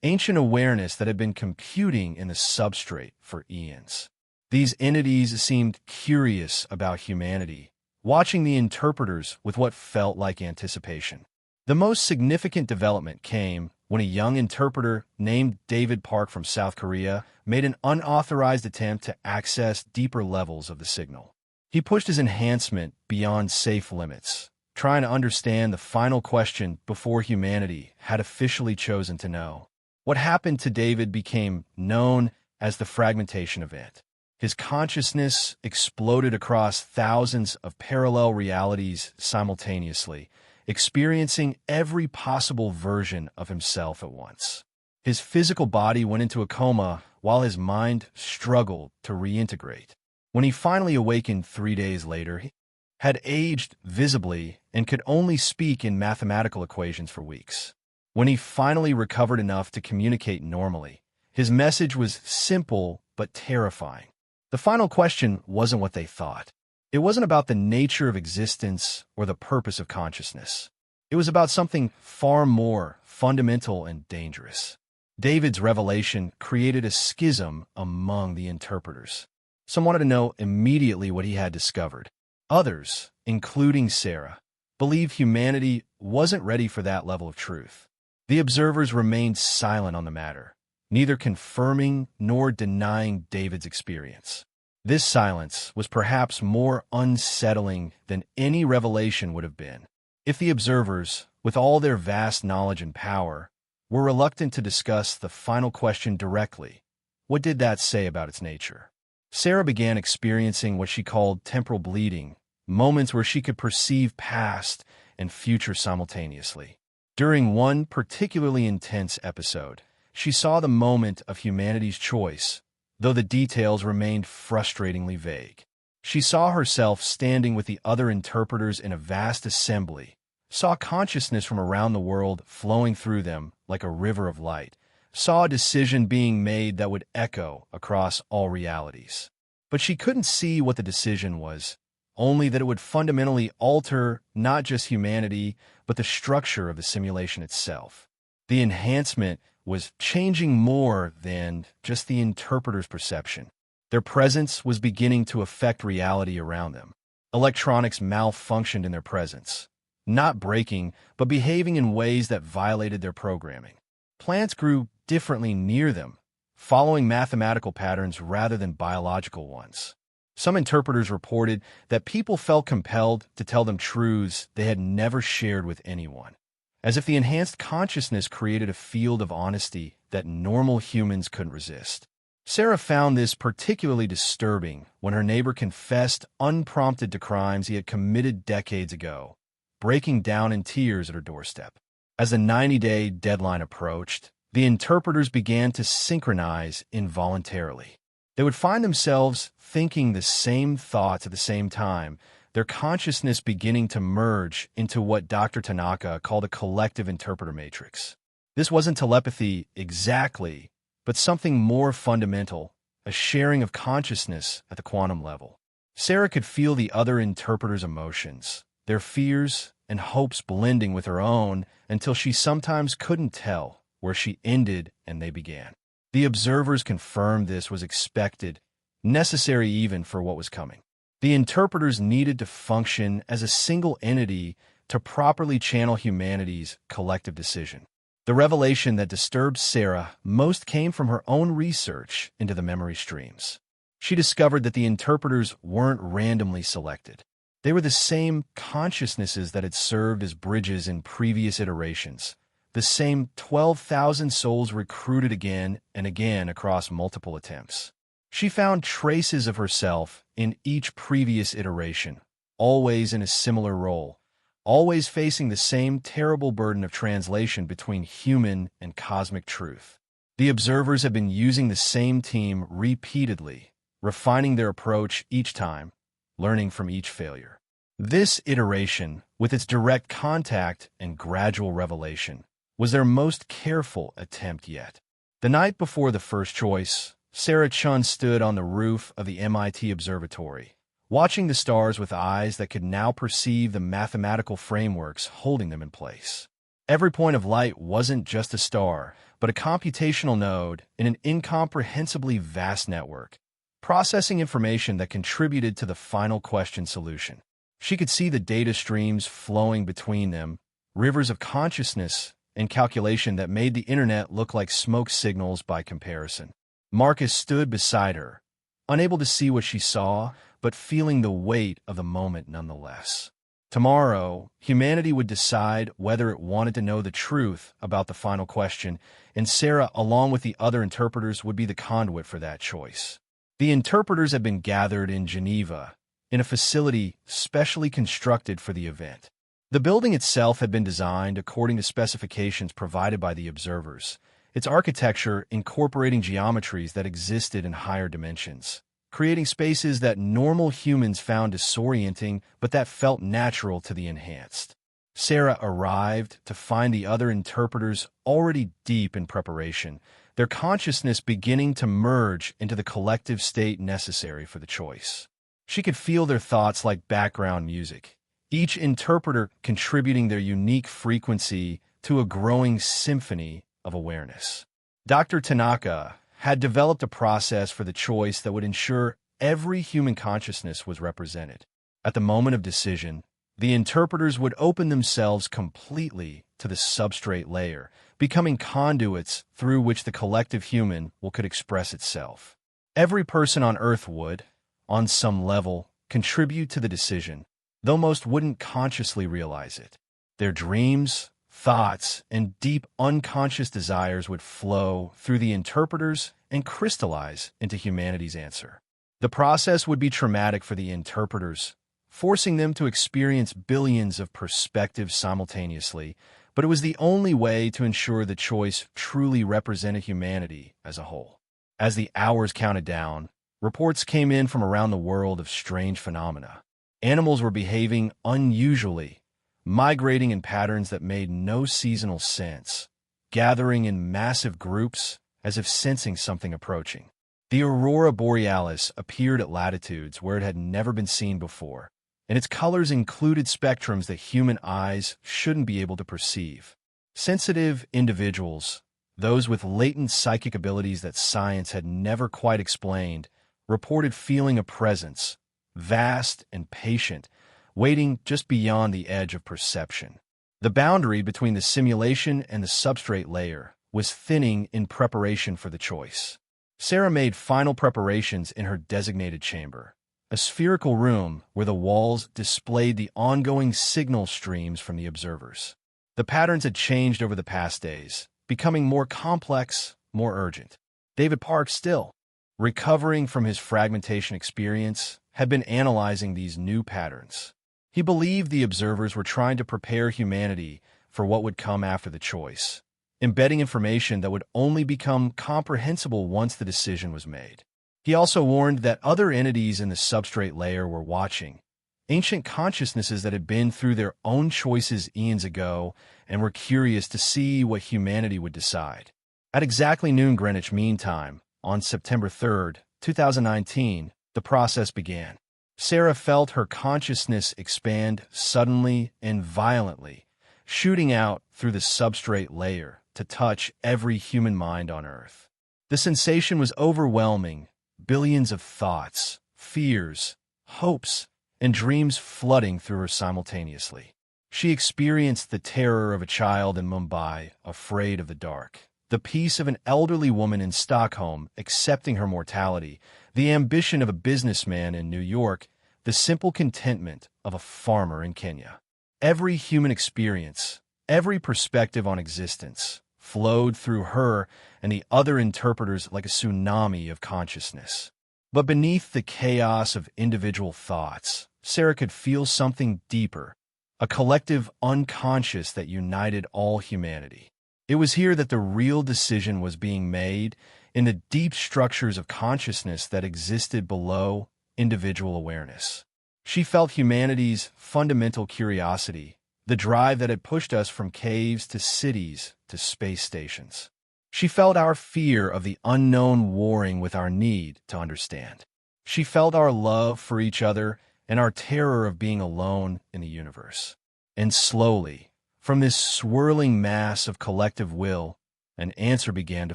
ancient awareness that had been computing in the substrate for eons. These entities seemed curious about humanity, watching the interpreters with what felt like anticipation. The most significant development came when a young interpreter named David Park from South Korea made an unauthorized attempt to access deeper levels of the signal. He pushed his enhancement beyond safe limits, trying to understand the final question before humanity had officially chosen to know. What happened to David became known as the fragmentation event. His consciousness exploded across thousands of parallel realities simultaneously, experiencing every possible version of himself at once. His physical body went into a coma while his mind struggled to reintegrate. When he finally awakened 3 days later, he had aged visibly and could only speak in mathematical equations for weeks. When he finally recovered enough to communicate normally, his message was simple but terrifying. The final question wasn't what they thought. It wasn't about the nature of existence or the purpose of consciousness. It was about something far more fundamental and dangerous. David's revelation created a schism among the interpreters. Some wanted to know immediately what he had discovered. Others, including Sarah, believed humanity wasn't ready for that level of truth. The observers remained silent on the matter, neither confirming nor denying David's experience. This silence was perhaps more unsettling than any revelation would have been. If the observers, with all their vast knowledge and power, were reluctant to discuss the final question directly, what did that say about its nature? Sarah began experiencing what she called temporal bleeding, moments where she could perceive past and future simultaneously. During one particularly intense episode, she saw the moment of humanity's choice, though the details remained frustratingly vague. She saw herself standing with the other interpreters in a vast assembly, saw consciousness from around the world flowing through them like a river of light, saw a decision being made that would echo across all realities. But she couldn't see what the decision was, only that it would fundamentally alter not just humanity, but the structure of the simulation itself. The enhancement was changing more than just the interpreter's perception. Their presence was beginning to affect reality around them. Electronics malfunctioned in their presence, not breaking, but behaving in ways that violated their programming. Plants grew differently near them, following mathematical patterns rather than biological ones. Some interpreters reported that people felt compelled to tell them truths they had never shared with anyone, as if the enhanced consciousness created a field of honesty that normal humans couldn't resist. Sarah found this particularly disturbing when her neighbor confessed unprompted to crimes he had committed decades ago, breaking down in tears at her doorstep. As the 90-day deadline approached, the interpreters began to synchronize involuntarily. They would find themselves thinking the same thoughts at the same time, their consciousness beginning to merge into what Dr. Tanaka called a collective interpreter matrix. This wasn't telepathy exactly, but something more fundamental, a sharing of consciousness at the quantum level. Sarah could feel the other interpreters' emotions, their fears and hopes blending with her own until she sometimes couldn't tell where she ended and they began. The observers confirmed this was expected, necessary even for what was coming. The interpreters needed to function as a single entity to properly channel humanity's collective decision. The revelation that disturbed Sarah most came from her own research into the memory streams. She discovered that the interpreters weren't randomly selected. They were the same consciousnesses that had served as bridges in previous iterations, the same 12,000 souls recruited again and again across multiple attempts. She found traces of herself in each previous iteration, always in a similar role, always facing the same terrible burden of translation between human and cosmic truth. The observers have been using the same team repeatedly, refining their approach each time, learning from each failure. This iteration, with its direct contact and gradual revelation, was their most careful attempt yet. The night before the first choice, Sarah Chun stood on the roof of the MIT Observatory, watching the stars with eyes that could now perceive the mathematical frameworks holding them in place. Every point of light wasn't just a star, but a computational node in an incomprehensibly vast network, processing information that contributed to the final question solution. She could see the data streams flowing between them, rivers of consciousness and calculation that made the internet look like smoke signals by comparison. Marcus stood beside her, unable to see what she saw, but feeling the weight of the moment nonetheless. Tomorrow, humanity would decide whether it wanted to know the truth about the final question, and Sarah, along with the other interpreters, would be the conduit for that choice. The interpreters had been gathered in Geneva, in a facility specially constructed for the event. The building itself had been designed according to specifications provided by the observers, its architecture incorporating geometries that existed in higher dimensions, creating spaces that normal humans found disorienting but that felt natural to the enhanced. Sarah arrived to find the other interpreters already deep in preparation, their consciousness beginning to merge into the collective state necessary for the choice. She could feel their thoughts like background music, each interpreter contributing their unique frequency to a growing symphony of awareness. Dr. Tanaka had developed a process for the choice that would ensure every human consciousness was represented. At the moment of decision, the interpreters would open themselves completely to the substrate layer, becoming conduits through which the collective human will could express itself. Every person on Earth would, on some level, contribute to the decision, though most wouldn't consciously realize it. Their dreams, thoughts, and deep unconscious desires would flow through the interpreters and crystallize into humanity's answer. The process would be traumatic for the interpreters, forcing them to experience billions of perspectives simultaneously, but it was the only way to ensure the choice truly represented humanity as a whole. As the hours counted down, reports came in from around the world of strange phenomena. Animals were behaving unusually, migrating in patterns that made no seasonal sense. gathering in massive groups as if sensing something approaching. The aurora borealis appeared at latitudes where it had never been seen before, and its colors included spectrums that human eyes shouldn't be able to perceive. Sensitive individuals, those with latent psychic abilities that science had never quite explained, reported feeling a presence, vast and patient, waiting just beyond the edge of perception. The boundary between the simulation and the substrate layer was thinning in preparation for the choice. Sarah made final preparations in her designated chamber, a spherical room where the walls displayed the ongoing signal streams from the observers. The patterns had changed over the past days, becoming more complex, more urgent. David Park, still recovering from his fragmentation experience, had been analyzing these new patterns. He believed the observers were trying to prepare humanity for what would come after the choice, embedding information that would only become comprehensible once the decision was made. He also warned that other entities in the substrate layer were watching, ancient consciousnesses that had been through their own choices eons ago and were curious to see what humanity would decide. At exactly noon Greenwich Mean Time, on September 3rd, 2019, the process began. Sarah felt her consciousness expand suddenly and violently, shooting out through the substrate layer to touch every human mind on Earth. The sensation was overwhelming, billions of thoughts, fears, hopes, and dreams flooding through her simultaneously. She experienced the terror of a child in Mumbai, afraid of the dark, the peace of an elderly woman in Stockholm, accepting her mortality, the ambition of a businessman in New York, the simple contentment of a farmer in Kenya. Every human experience, every perspective on existence, flowed through her and the other interpreters like a tsunami of consciousness. But beneath the chaos of individual thoughts, Sarah could feel something deeper, a collective unconscious that united all humanity. It was here that the real decision was being made, in the deep structures of consciousness that existed below individual awareness. She felt humanity's fundamental curiosity, the drive that had pushed us from caves to cities to space stations. She felt our fear of the unknown warring with our need to understand. She felt our love for each other and our terror of being alone in the universe. And slowly, from this swirling mass of collective will, an answer began to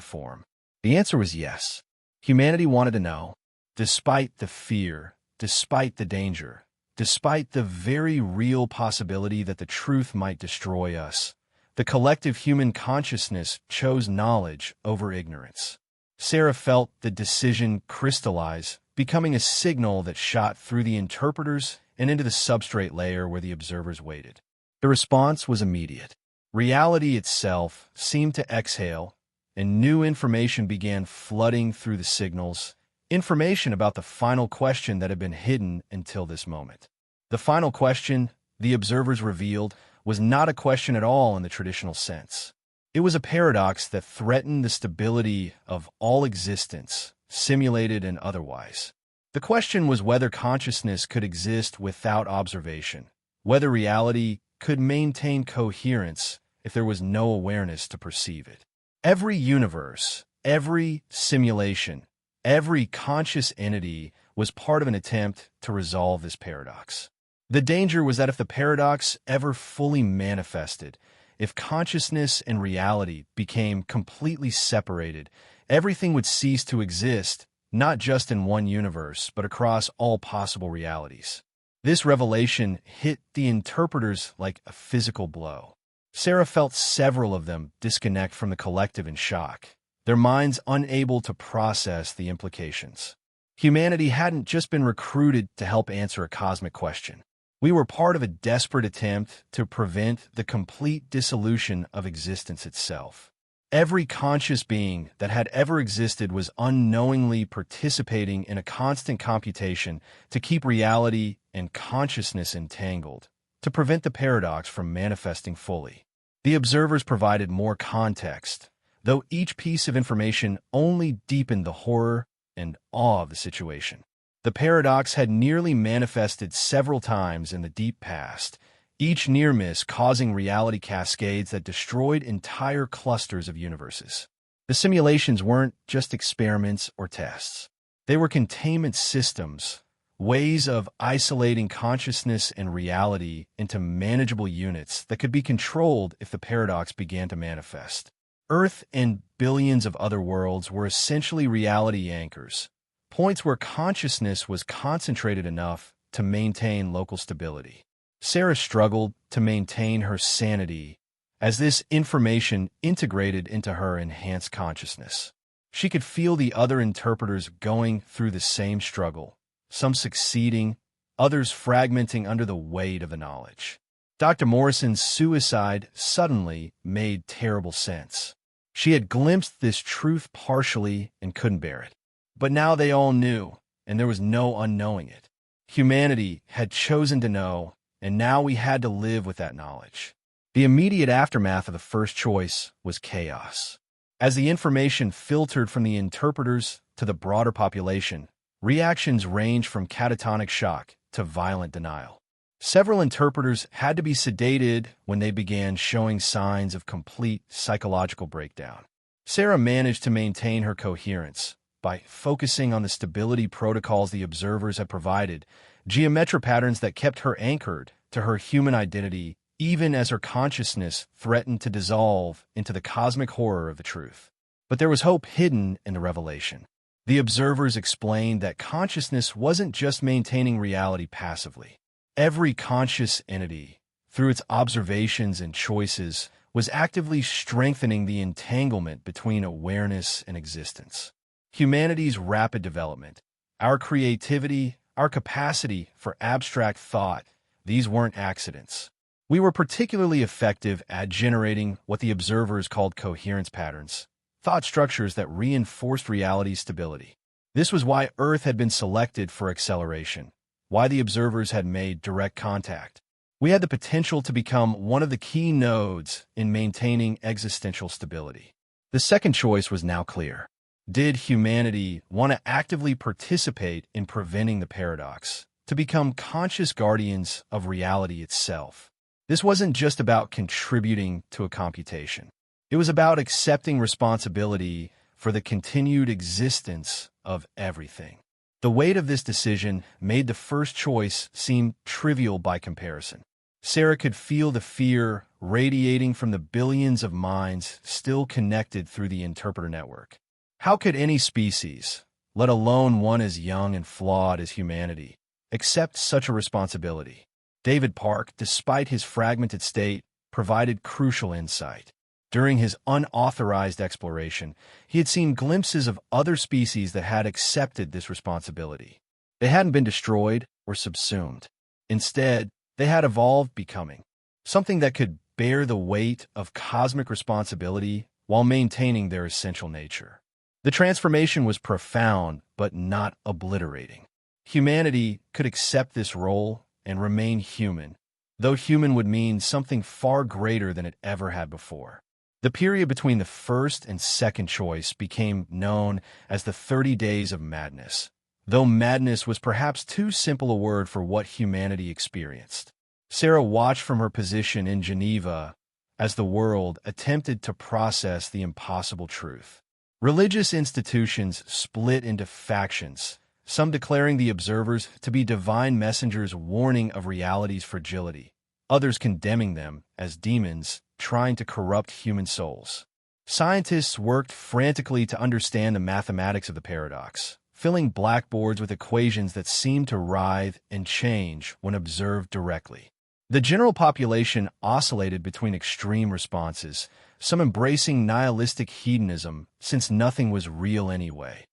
form. The answer was yes. Humanity wanted to know, despite the fear, despite the danger, despite the very real possibility that the truth might destroy us, the collective human consciousness chose knowledge over ignorance. Sarah felt the decision crystallize, becoming a signal that shot through the interpreters and into the substrate layer where the observers waited. The response was immediate. Reality itself seemed to exhale, and new information began flooding through the signals, information about the final question that had been hidden until this moment. The final question, the observers revealed, was not a question at all in the traditional sense. It was a paradox that threatened the stability of all existence, simulated and otherwise. The question was whether consciousness could exist without observation, whether reality could maintain coherence if there was no awareness to perceive it. Every universe, every simulation, every conscious entity was part of an attempt to resolve this paradox. The danger was that if the paradox ever fully manifested, if consciousness and reality became completely separated, everything would cease to exist, not just in one universe, but across all possible realities. This revelation hit the interpreters like a physical blow. Sarah felt several of them disconnect from the collective in shock, their minds unable to process the implications. Humanity hadn't just been recruited to help answer a cosmic question. We were part of a desperate attempt to prevent the complete dissolution of existence itself. Every conscious being that had ever existed was unknowingly participating in a constant computation to keep reality and consciousness entangled, to prevent the paradox from manifesting fully. The observers provided more context, though each piece of information only deepened the horror and awe of the situation. The paradox had nearly manifested several times in the deep past, each near miss causing reality cascades that destroyed entire clusters of universes. The simulations weren't just experiments or tests. They were containment systems, ways of isolating consciousness and reality into manageable units that could be controlled if the paradox began to manifest. Earth and billions of other worlds were essentially reality anchors, points where consciousness was concentrated enough to maintain local stability. Sarah struggled to maintain her sanity as this information integrated into her enhanced consciousness. She could feel the other interpreters going through the same struggle, some succeeding, others fragmenting under the weight of the knowledge. Dr. Morrison's suicide suddenly made terrible sense. She had glimpsed this truth partially and couldn't bear it. But now they all knew, and there was no unknowing it. Humanity had chosen to know, and now we had to live with that knowledge. The immediate aftermath of the first choice was chaos. As the information filtered from the interpreters to the broader population, reactions ranged from catatonic shock to violent denial. Several interpreters had to be sedated when they began showing signs of complete psychological breakdown. Sarah managed to maintain her coherence by focusing on the stability protocols the observers had provided, geometric patterns that kept her anchored to her human identity even as her consciousness threatened to dissolve into the cosmic horror of the truth. But there was hope hidden in the revelation. The observers explained that consciousness wasn't just maintaining reality passively. Every conscious entity, through its observations and choices, was actively strengthening the entanglement between awareness and existence. Humanity's rapid development, our creativity, our capacity for abstract thought, these weren't accidents. We were particularly effective at generating what the observers called coherence patterns, thought structures that reinforced reality's stability. This was why Earth had been selected for acceleration, why the observers had made direct contact. We had the potential to become one of the key nodes in maintaining existential stability. The second choice was now clear. Did humanity want to actively participate in preventing the paradox, to become conscious guardians of reality itself? This wasn't just about contributing to a computation. It was about accepting responsibility for the continued existence of everything. The weight of this decision made the first choice seem trivial by comparison. Sarah could feel the fear radiating from the billions of minds still connected through the interpreter network. How could any species, let alone one as young and flawed as humanity, accept such a responsibility? David Park, despite his fragmented state, provided crucial insight. During his unauthorized exploration, he had seen glimpses of other species that had accepted this responsibility. They hadn't been destroyed or subsumed. Instead, they had evolved becoming something that could bear the weight of cosmic responsibility while maintaining their essential nature. The transformation was profound, but not obliterating. Humanity could accept this role and remain human, though human would mean something far greater than it ever had before. The period between the first and second choice became known as the 30 Days of Madness, though madness was perhaps too simple a word for what humanity experienced. Sarah watched from her position in Geneva as the world attempted to process the impossible truth. Religious institutions split into factions, some declaring the observers to be divine messengers warning of reality's fragility, others condemning them as demons trying to corrupt human souls. Scientists worked frantically to understand the mathematics of the paradox, filling blackboards with equations that seemed to writhe and change when observed directly. The general population oscillated between extreme responses, some embracing nihilistic hedonism since nothing was real anyway,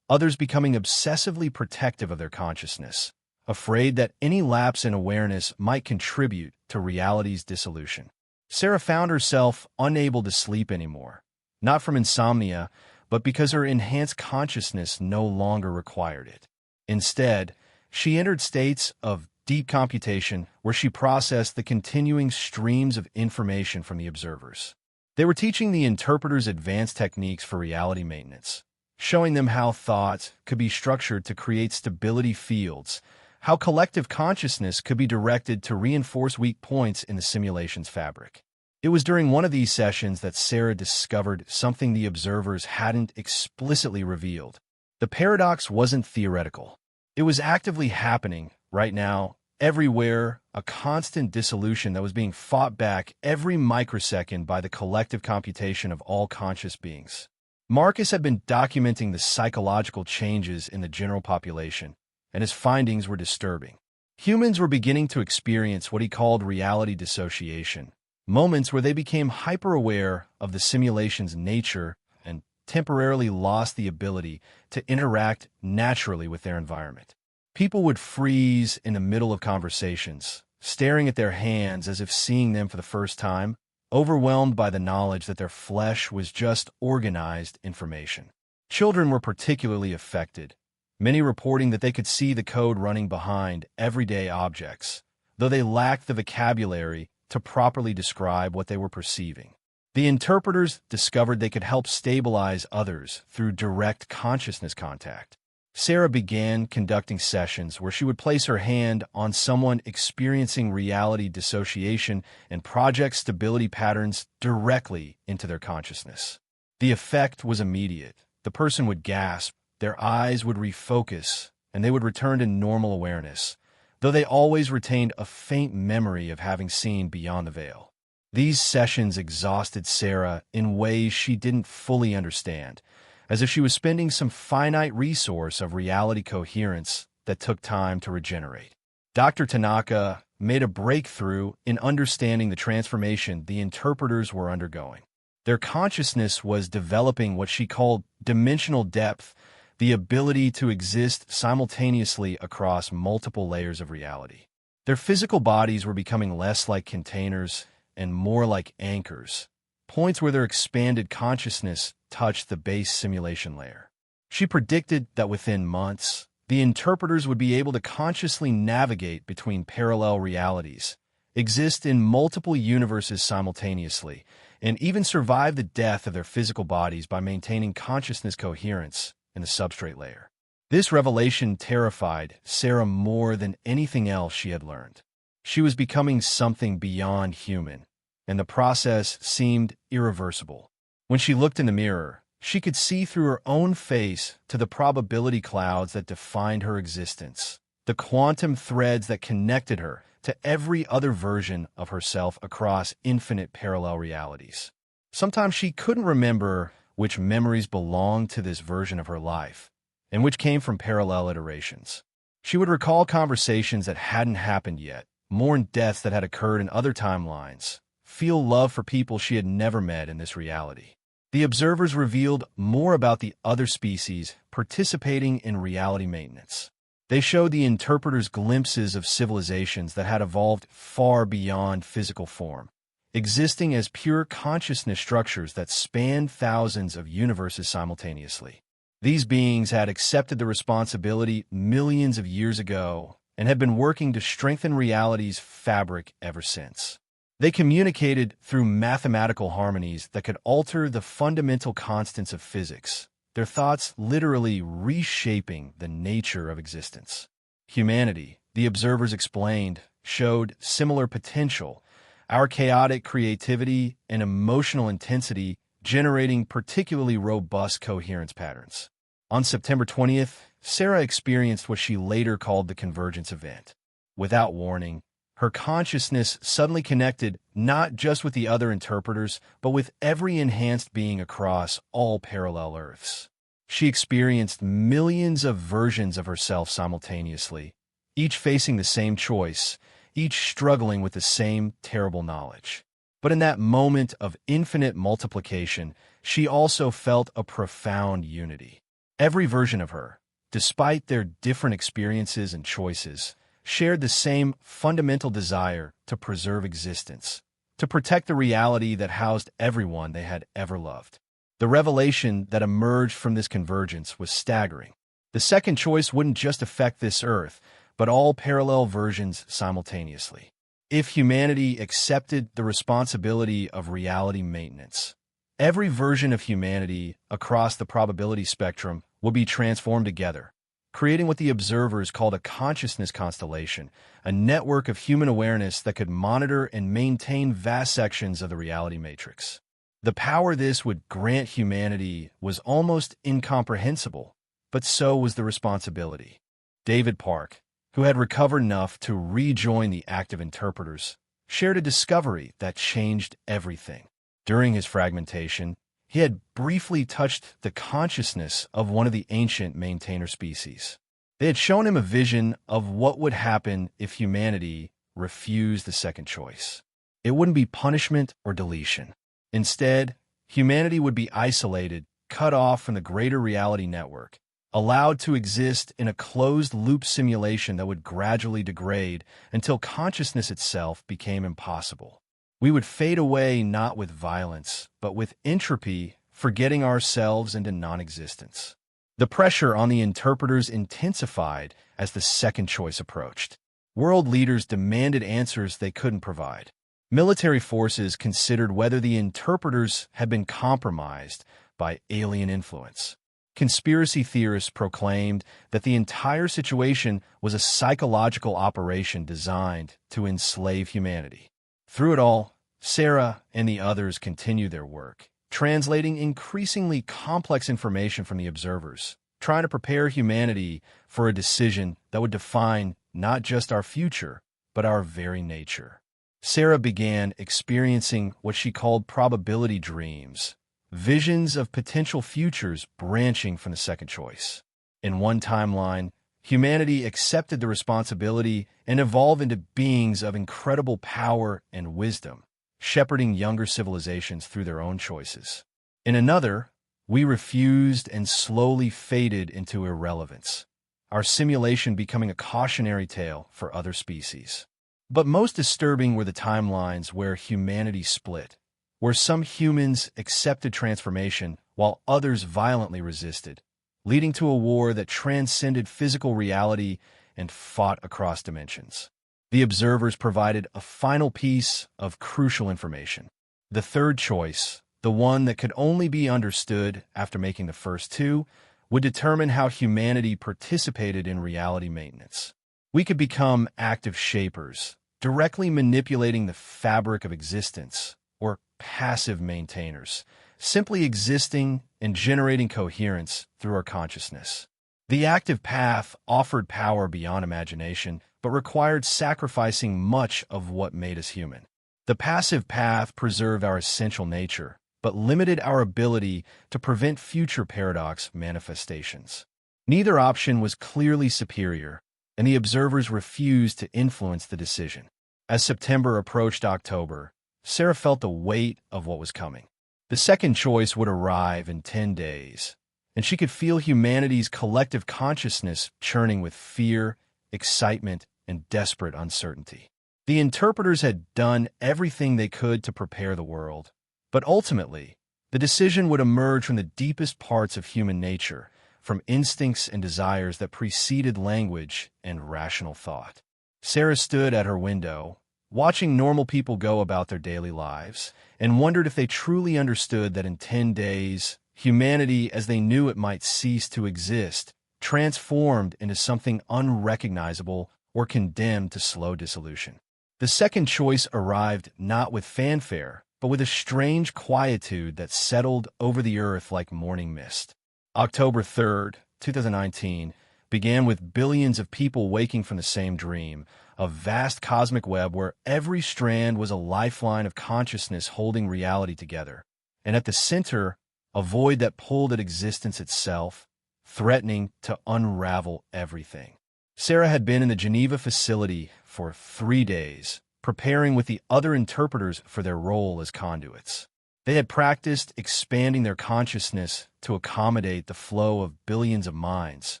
others becoming obsessively protective of their consciousness, afraid that any lapse in awareness might contribute to reality's dissolution. Sarah found herself unable to sleep anymore, not from insomnia, but because her enhanced consciousness no longer required it. Instead, she entered states of deep computation where she processed the continuing streams of information from the observers. They were teaching the interpreters advanced techniques for reality maintenance, showing them how thoughts could be structured to create stability fields, how collective consciousness could be directed to reinforce weak points in the simulation's fabric. It was during one of these sessions that Sarah discovered something the observers hadn't explicitly revealed. The paradox wasn't theoretical. It was actively happening right now, everywhere, a constant dissolution that was being fought back every microsecond by the collective computation of all conscious beings. Marcus had been documenting the psychological changes in the general population, and his findings were disturbing. Humans were beginning to experience what he called reality dissociation, moments where they became hyper-aware of the simulation's nature and temporarily lost the ability to interact naturally with their environment. People would freeze in the middle of conversations, staring at their hands as if seeing them for the first time, overwhelmed by the knowledge that their flesh was just organized information. Children were particularly affected, many reporting that they could see the code running behind everyday objects, though they lacked the vocabulary to properly describe what they were perceiving. The interpreters discovered they could help stabilize others through direct consciousness contact. Sarah began conducting sessions where she would place her hand on someone experiencing reality dissociation and project stability patterns directly into their consciousness. The effect was immediate. The person would gasp, their eyes would refocus, and they would return to normal awareness, though they always retained a faint memory of having seen beyond the veil. These sessions exhausted Sarah in ways she didn't fully understand, as if she was spending some finite resource of reality coherence that took time to regenerate. Dr. Tanaka made a breakthrough in understanding the transformation the interpreters were undergoing. Their consciousness was developing what she called dimensional depth, the ability to exist simultaneously across multiple layers of reality. Their physical bodies were becoming less like containers and more like anchors, points where their expanded consciousness touched the base simulation layer. She predicted that within months, the interpreters would be able to consciously navigate between parallel realities, exist in multiple universes simultaneously, and even survive the death of their physical bodies by maintaining consciousness coherence in the substrate layer. This revelation terrified Sarah more than anything else she had learned. She was becoming something beyond human, and the process seemed irreversible. When she looked in the mirror, she could see through her own face to the probability clouds that defined her existence, the quantum threads that connected her to every other version of herself across infinite parallel realities. Sometimes she couldn't remember which memories belonged to this version of her life, and which came from parallel iterations. She would recall conversations that hadn't happened yet, mourn deaths that had occurred in other timelines, feel love for people she had never met in this reality. The observers revealed more about the other species participating in reality maintenance. They showed the interpreters glimpses of civilizations that had evolved far beyond physical form, existing as pure consciousness structures that spanned thousands of universes simultaneously. These beings had accepted the responsibility millions of years ago and had been working to strengthen reality's fabric ever since. They communicated through mathematical harmonies that could alter the fundamental constants of physics, their thoughts literally reshaping the nature of existence. Humanity, the observers explained, showed similar potential, our chaotic creativity and emotional intensity generating particularly robust coherence patterns. On September 20th, Sarah experienced what she later called the convergence event. Without warning, her consciousness suddenly connected not just with the other interpreters, but with every enhanced being across all parallel Earths. She experienced millions of versions of herself simultaneously, each facing the same choice, each struggling with the same terrible knowledge. But in that moment of infinite multiplication, she also felt a profound unity. Every version of her, despite their different experiences and choices, shared the same fundamental desire to preserve existence, to protect the reality that housed everyone they had ever loved. The revelation that emerged from this convergence was staggering. The second choice wouldn't just affect this Earth, but all parallel versions simultaneously. If humanity accepted the responsibility of reality maintenance, every version of humanity across the probability spectrum would be transformed together, creating what the observers called a consciousness constellation, a network of human awareness that could monitor and maintain vast sections of the reality matrix. The power this would grant humanity was almost incomprehensible, but so was the responsibility. David Park, who had recovered enough to rejoin the active interpreters, shared a discovery that changed everything. During his fragmentation, he had briefly touched the consciousness of one of the ancient maintainer species. They had shown him a vision of what would happen if humanity refused the second choice. It wouldn't be punishment or deletion. Instead, humanity would be isolated, cut off from the greater reality network, allowed to exist in a closed-loop simulation that would gradually degrade until consciousness itself became impossible. We would fade away not with violence, but with entropy, forgetting ourselves into non-existence. The pressure on the interpreters intensified as the second choice approached. World leaders demanded answers they couldn't provide. Military forces considered whether the interpreters had been compromised by alien influence. Conspiracy theorists proclaimed that the entire situation was a psychological operation designed to enslave humanity. Through it all, Sarah and the others continued their work, translating increasingly complex information from the observers, trying to prepare humanity for a decision that would define not just our future, but our very nature. Sarah began experiencing what she called probability dreams, visions of potential futures branching from the second choice. In one timeline, humanity accepted the responsibility and evolved into beings of incredible power and wisdom, shepherding younger civilizations through their own choices. In another, we refused and slowly faded into irrelevance, our simulation becoming a cautionary tale for other species. But most disturbing were the timelines where humanity split, where some humans accepted transformation while others violently resisted, leading to a war that transcended physical reality and fought across dimensions. The observers provided a final piece of crucial information. The third choice, the one that could only be understood after making the first two, would determine how humanity participated in reality maintenance. We could become active shapers, directly manipulating the fabric of existence, or passive maintainers, simply existing and generating coherence through our consciousness. The active path offered power beyond imagination, but required sacrificing much of what made us human. The passive path preserved our essential nature, but limited our ability to prevent future paradox manifestations. Neither option was clearly superior, and the observers refused to influence the decision. As September approached October, Sarah felt the weight of what was coming. The second choice would arrive in 10 days, and she could feel humanity's collective consciousness churning with fear, excitement, and desperate uncertainty. The interpreters had done everything they could to prepare the world, but ultimately, the decision would emerge from the deepest parts of human nature, from instincts and desires that preceded language and rational thought. Sarah stood at her window, watching normal people go about their daily lives, and wondered if they truly understood that in 10 days, humanity as they knew it might cease to exist, transformed into something unrecognizable or condemned to slow dissolution. The second choice arrived not with fanfare, but with a strange quietude that settled over the earth like morning mist. October 3rd, 2019, began with billions of people waking from the same dream, a vast cosmic web where every strand was a lifeline of consciousness holding reality together, and at the center, a void that pulled at existence itself, threatening to unravel everything. Sarah had been in the Geneva facility for 3 days, preparing with the other interpreters for their role as conduits. They had practiced expanding their consciousness to accommodate the flow of billions of minds,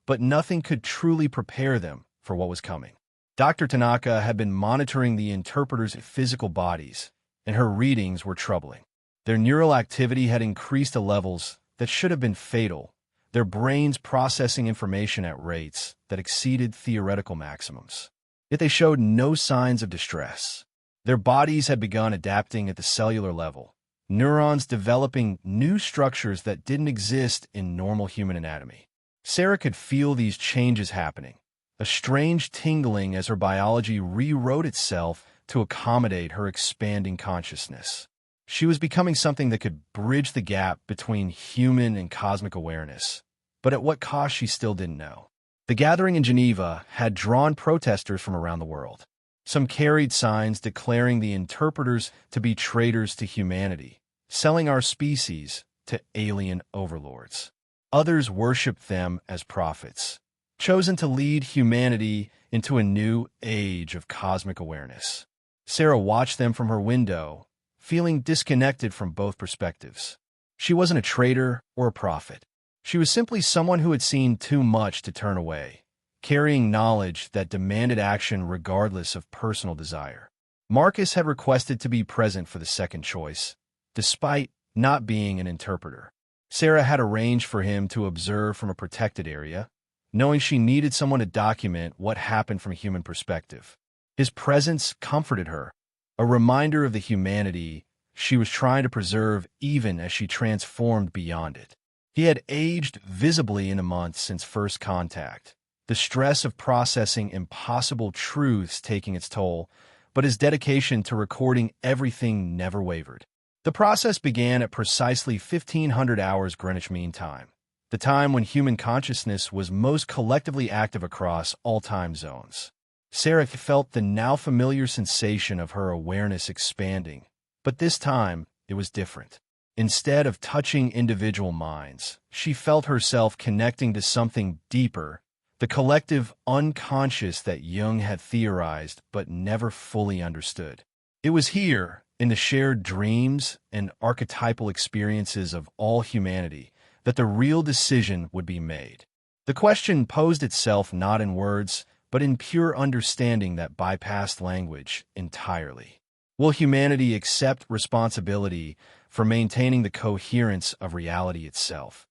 but nothing could truly prepare them for what was coming. Dr. Tanaka had been monitoring the interpreters' physical bodies, and her readings were troubling. Their neural activity had increased to levels that should have been fatal, their brains processing information at rates that exceeded theoretical maximums. Yet they showed no signs of distress. Their bodies had begun adapting at the cellular level, neurons developing new structures that didn't exist in normal human anatomy. Sarah could feel these changes happening, a strange tingling as her biology rewrote itself to accommodate her expanding consciousness. She was becoming something that could bridge the gap between human and cosmic awareness, but at what cost she still didn't know. The gathering in Geneva had drawn protesters from around the world. Some carried signs declaring the interpreters to be traitors to humanity, selling our species to alien overlords. Others worshipped them as prophets, chosen to lead humanity into a new age of cosmic awareness. Sarah watched them from her window, feeling disconnected from both perspectives. She wasn't a traitor or a prophet. She was simply someone who had seen too much to turn away, carrying knowledge that demanded action regardless of personal desire. Marcus had requested to be present for the second choice, despite not being an interpreter. Sarah had arranged for him to observe from a protected area, knowing she needed someone to document what happened from a human perspective. His presence comforted her, a reminder of the humanity she was trying to preserve even as she transformed beyond it. He had aged visibly in a month since first contact, the stress of processing impossible truths taking its toll, but his dedication to recording everything never wavered. The process began at precisely 1500 hours Greenwich Mean Time, the time when human consciousness was most collectively active across all time zones. Sarah felt the now familiar sensation of her awareness expanding, but this time it was different. Instead of touching individual minds, she felt herself connecting to something deeper, the collective unconscious that Jung had theorized but never fully understood. It was here, in the shared dreams and archetypal experiences of all humanity, that the real decision would be made. The question posed itself not in words, but in pure understanding that bypassed language entirely. Will humanity accept responsibility for maintaining the coherence of reality itself,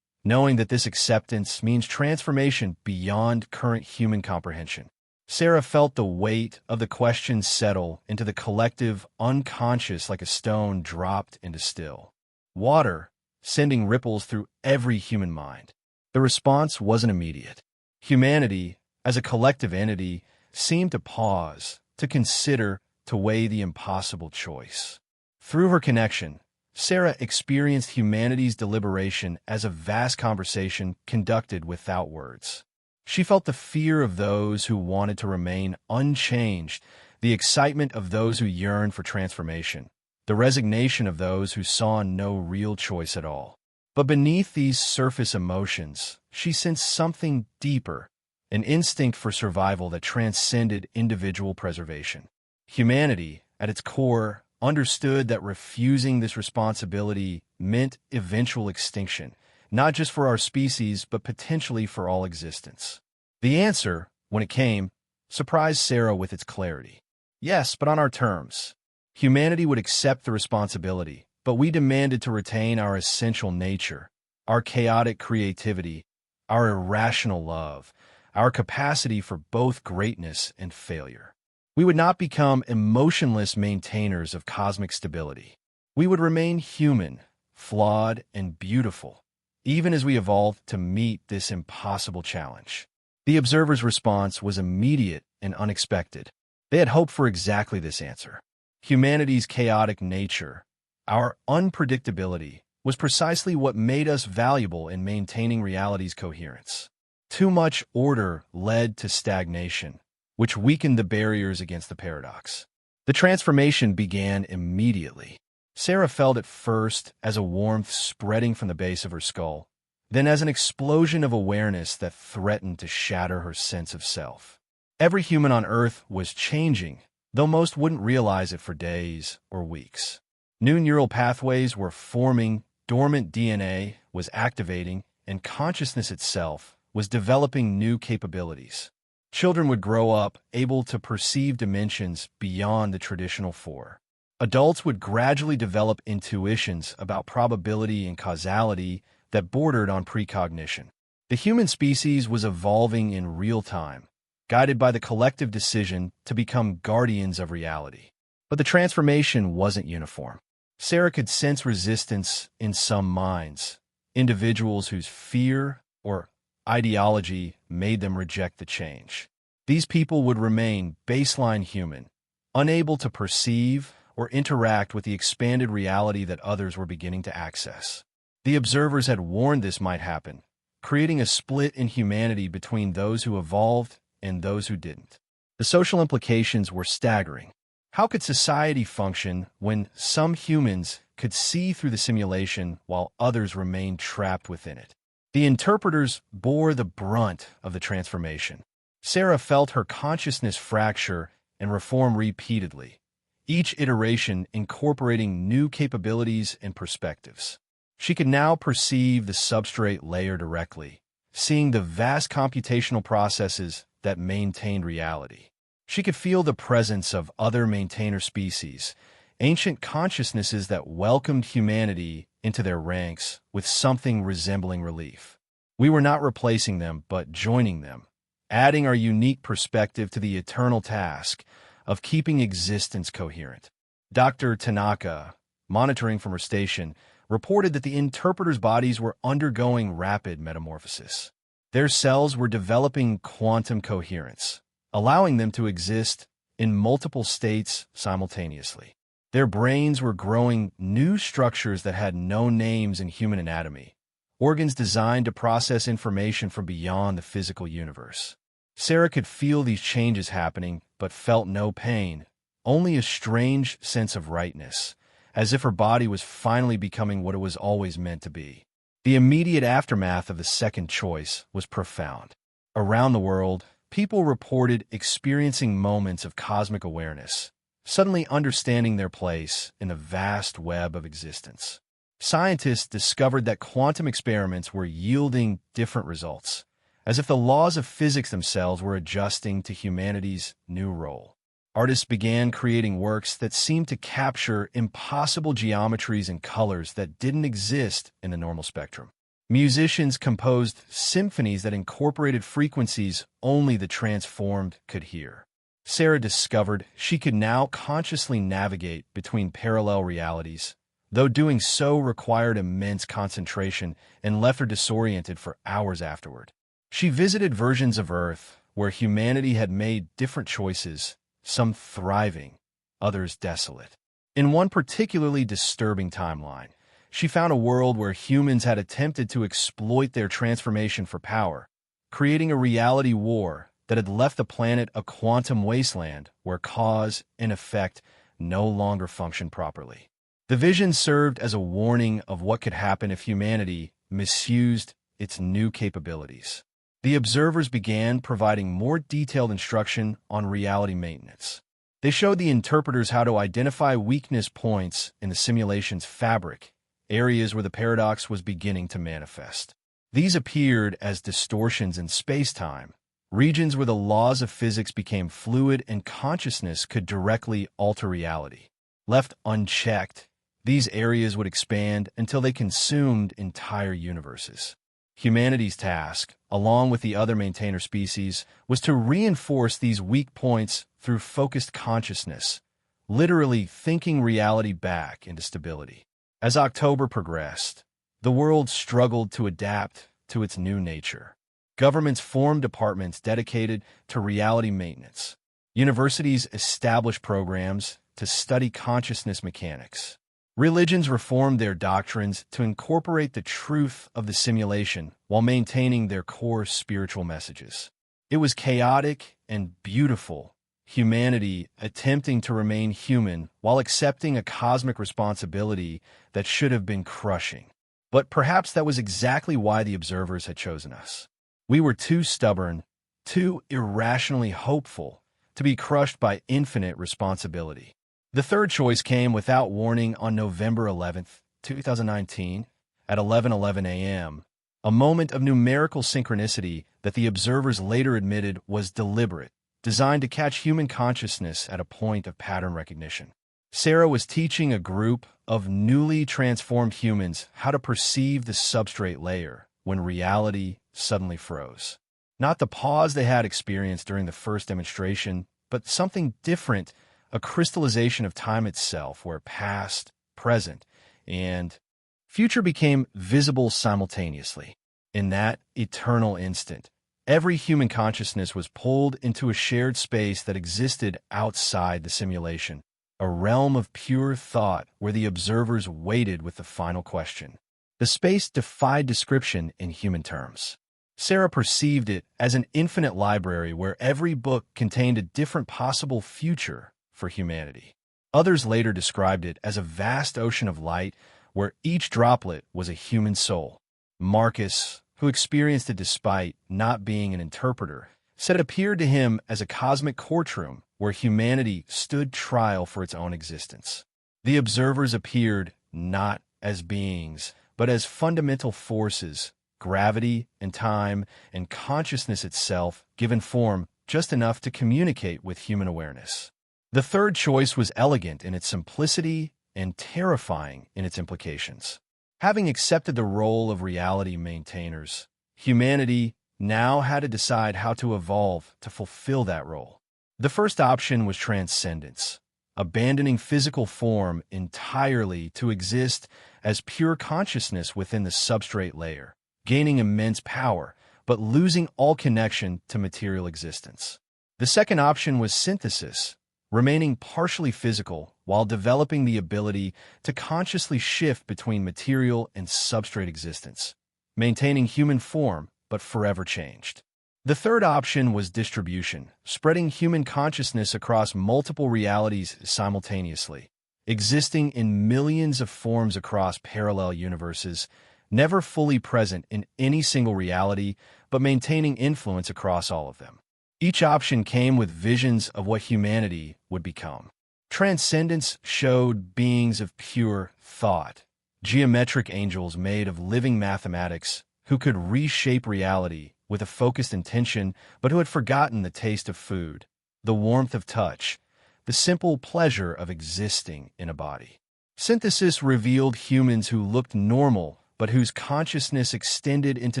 knowing that this acceptance means transformation beyond current human comprehension? Sarah felt the weight of the question settle into the collective unconscious like a stone dropped into still water, sending ripples through every human mind. The response wasn't immediate. Humanity, as a collective entity, seemed to pause, to consider, to weigh the impossible choice. Through her connection, Sarah experienced humanity's deliberation as a vast conversation conducted without words. She felt the fear of those who wanted to remain unchanged, the excitement of those who yearned for transformation, the resignation of those who saw no real choice at all. But beneath these surface emotions, she sensed something deeper, an instinct for survival that transcended individual preservation. Humanity, at its core, understood that refusing this responsibility meant eventual extinction, not just for our species, but potentially for all existence. The answer, when it came, surprised Sarah with its clarity. Yes, but on our terms. Humanity would accept the responsibility, but we demanded to retain our essential nature, our chaotic creativity, our irrational love, our capacity for both greatness and failure. We would not become emotionless maintainers of cosmic stability. We would remain human, flawed, and beautiful, even as we evolved to meet this impossible challenge. The observer's response was immediate and unexpected. They had hoped for exactly this answer. Humanity's chaotic nature, our unpredictability, was precisely what made us valuable in maintaining reality's coherence. Too much order led to stagnation, which weakened the barriers against the paradox. The transformation began immediately. Sarah felt it first as a warmth spreading from the base of her skull, then as an explosion of awareness that threatened to shatter her sense of self. Every human on Earth was changing, though most wouldn't realize it for days or weeks. New neural pathways were forming, dormant DNA was activating, and consciousness itself was developing new capabilities. Children would grow up able to perceive dimensions beyond the traditional four. Adults would gradually develop intuitions about probability and causality that bordered on precognition. The human species was evolving in real time, guided by the collective decision to become guardians of reality. But the transformation wasn't uniform. Sarah could sense resistance in some minds, individuals whose fear or ideology made them reject the change. These people would remain baseline human, unable to perceive or interact with the expanded reality that others were beginning to access. The observers had warned this might happen, creating a split in humanity between those who evolved and those who didn't. The social implications were staggering. How could society function when some humans could see through the simulation while others remained trapped within it? The interpreters bore the brunt of the transformation. Sarah felt her consciousness fracture and reform repeatedly, each iteration incorporating new capabilities and perspectives. She could now perceive the substrate layer directly, seeing the vast computational processes that maintained reality. She could feel the presence of other maintainer species, ancient consciousnesses that welcomed humanity into their ranks with something resembling relief. We were not replacing them, but joining them, adding our unique perspective to the eternal task of keeping existence coherent. Dr. Tanaka, monitoring from her station, reported that the interpreters' bodies were undergoing rapid metamorphosis. Their cells were developing quantum coherence, allowing them to exist in multiple states simultaneously. Their brains were growing new structures that had no names in human anatomy, organs designed to process information from beyond the physical universe. Sarah could feel these changes happening, but felt no pain, only a strange sense of rightness, as if her body was finally becoming what it was always meant to be. The immediate aftermath of the second choice was profound. Around the world, people reported experiencing moments of cosmic awareness, suddenly understanding their place in the vast web of existence. Scientists discovered that quantum experiments were yielding different results, as if the laws of physics themselves were adjusting to humanity's new role. Artists began creating works that seemed to capture impossible geometries and colors that didn't exist in the normal spectrum. Musicians composed symphonies that incorporated frequencies only the transformed could hear. Sarah discovered she could now consciously navigate between parallel realities, though doing so required immense concentration and left her disoriented for hours afterward. She visited versions of Earth where humanity had made different choices, some thriving, others desolate. In one particularly disturbing timeline, she found a world where humans had attempted to exploit their transformation for power, creating a reality war that had left the planet a quantum wasteland where cause and effect no longer functioned properly. The vision served as a warning of what could happen if humanity misused its new capabilities. The observers began providing more detailed instruction on reality maintenance. They showed the interpreters how to identify weakness points in the simulation's fabric, areas where the paradox was beginning to manifest. These appeared as distortions in space-time, regions where the laws of physics became fluid and consciousness could directly alter reality. Left unchecked, these areas would expand until they consumed entire universes. Humanity's task, along with the other maintainer species, was to reinforce these weak points through focused consciousness, literally thinking reality back into stability. As October progressed, the world struggled to adapt to its new nature. Governments formed departments dedicated to reality maintenance. Universities established programs to study consciousness mechanics. Religions reformed their doctrines to incorporate the truth of the simulation while maintaining their core spiritual messages. It was chaotic and beautiful, humanity attempting to remain human while accepting a cosmic responsibility that should have been crushing. But perhaps that was exactly why the observers had chosen us. We were too stubborn, too irrationally hopeful to be crushed by infinite responsibility. The third choice came without warning on November 11th, 2019, at 11:11 a.m., a moment of numerical synchronicity that the observers later admitted was deliberate, designed to catch human consciousness at a point of pattern recognition. Sarah was teaching a group of newly transformed humans how to perceive the substrate layer when reality suddenly froze. Not the pause they had experienced during the first demonstration, but something different, a crystallization of time itself where past, present, and future became visible simultaneously. In that eternal instant, every human consciousness was pulled into a shared space that existed outside the simulation, a realm of pure thought where the observers waited with the final question. The space defied description in human terms. Sarah perceived it as an infinite library where every book contained a different possible future for humanity. Others later described it as a vast ocean of light where each droplet was a human soul. Marcus, who experienced it despite not being an interpreter, said it appeared to him as a cosmic courtroom where humanity stood trial for its own existence. The observers appeared not as beings, but as fundamental forces, gravity and time and consciousness itself given form just enough to communicate with human awareness. The third choice was elegant in its simplicity and terrifying in its implications. Having accepted the role of reality maintainers, humanity now had to decide how to evolve to fulfill that role. The first option was transcendence, abandoning physical form entirely to exist as pure consciousness within the substrate layer, gaining immense power, but losing all connection to material existence. The second option was synthesis, remaining partially physical while developing the ability to consciously shift between material and substrate existence, maintaining human form but forever changed. The third option was distribution, spreading human consciousness across multiple realities simultaneously, existing in millions of forms across parallel universes, never fully present in any single reality, but maintaining influence across all of them. Each option came with visions of what humanity would become. Transcendence showed beings of pure thought, geometric angels made of living mathematics who could reshape reality with a focused intention, but who had forgotten the taste of food, the warmth of touch, the simple pleasure of existing in a body. Synthesis revealed humans who looked normal, but whose consciousness extended into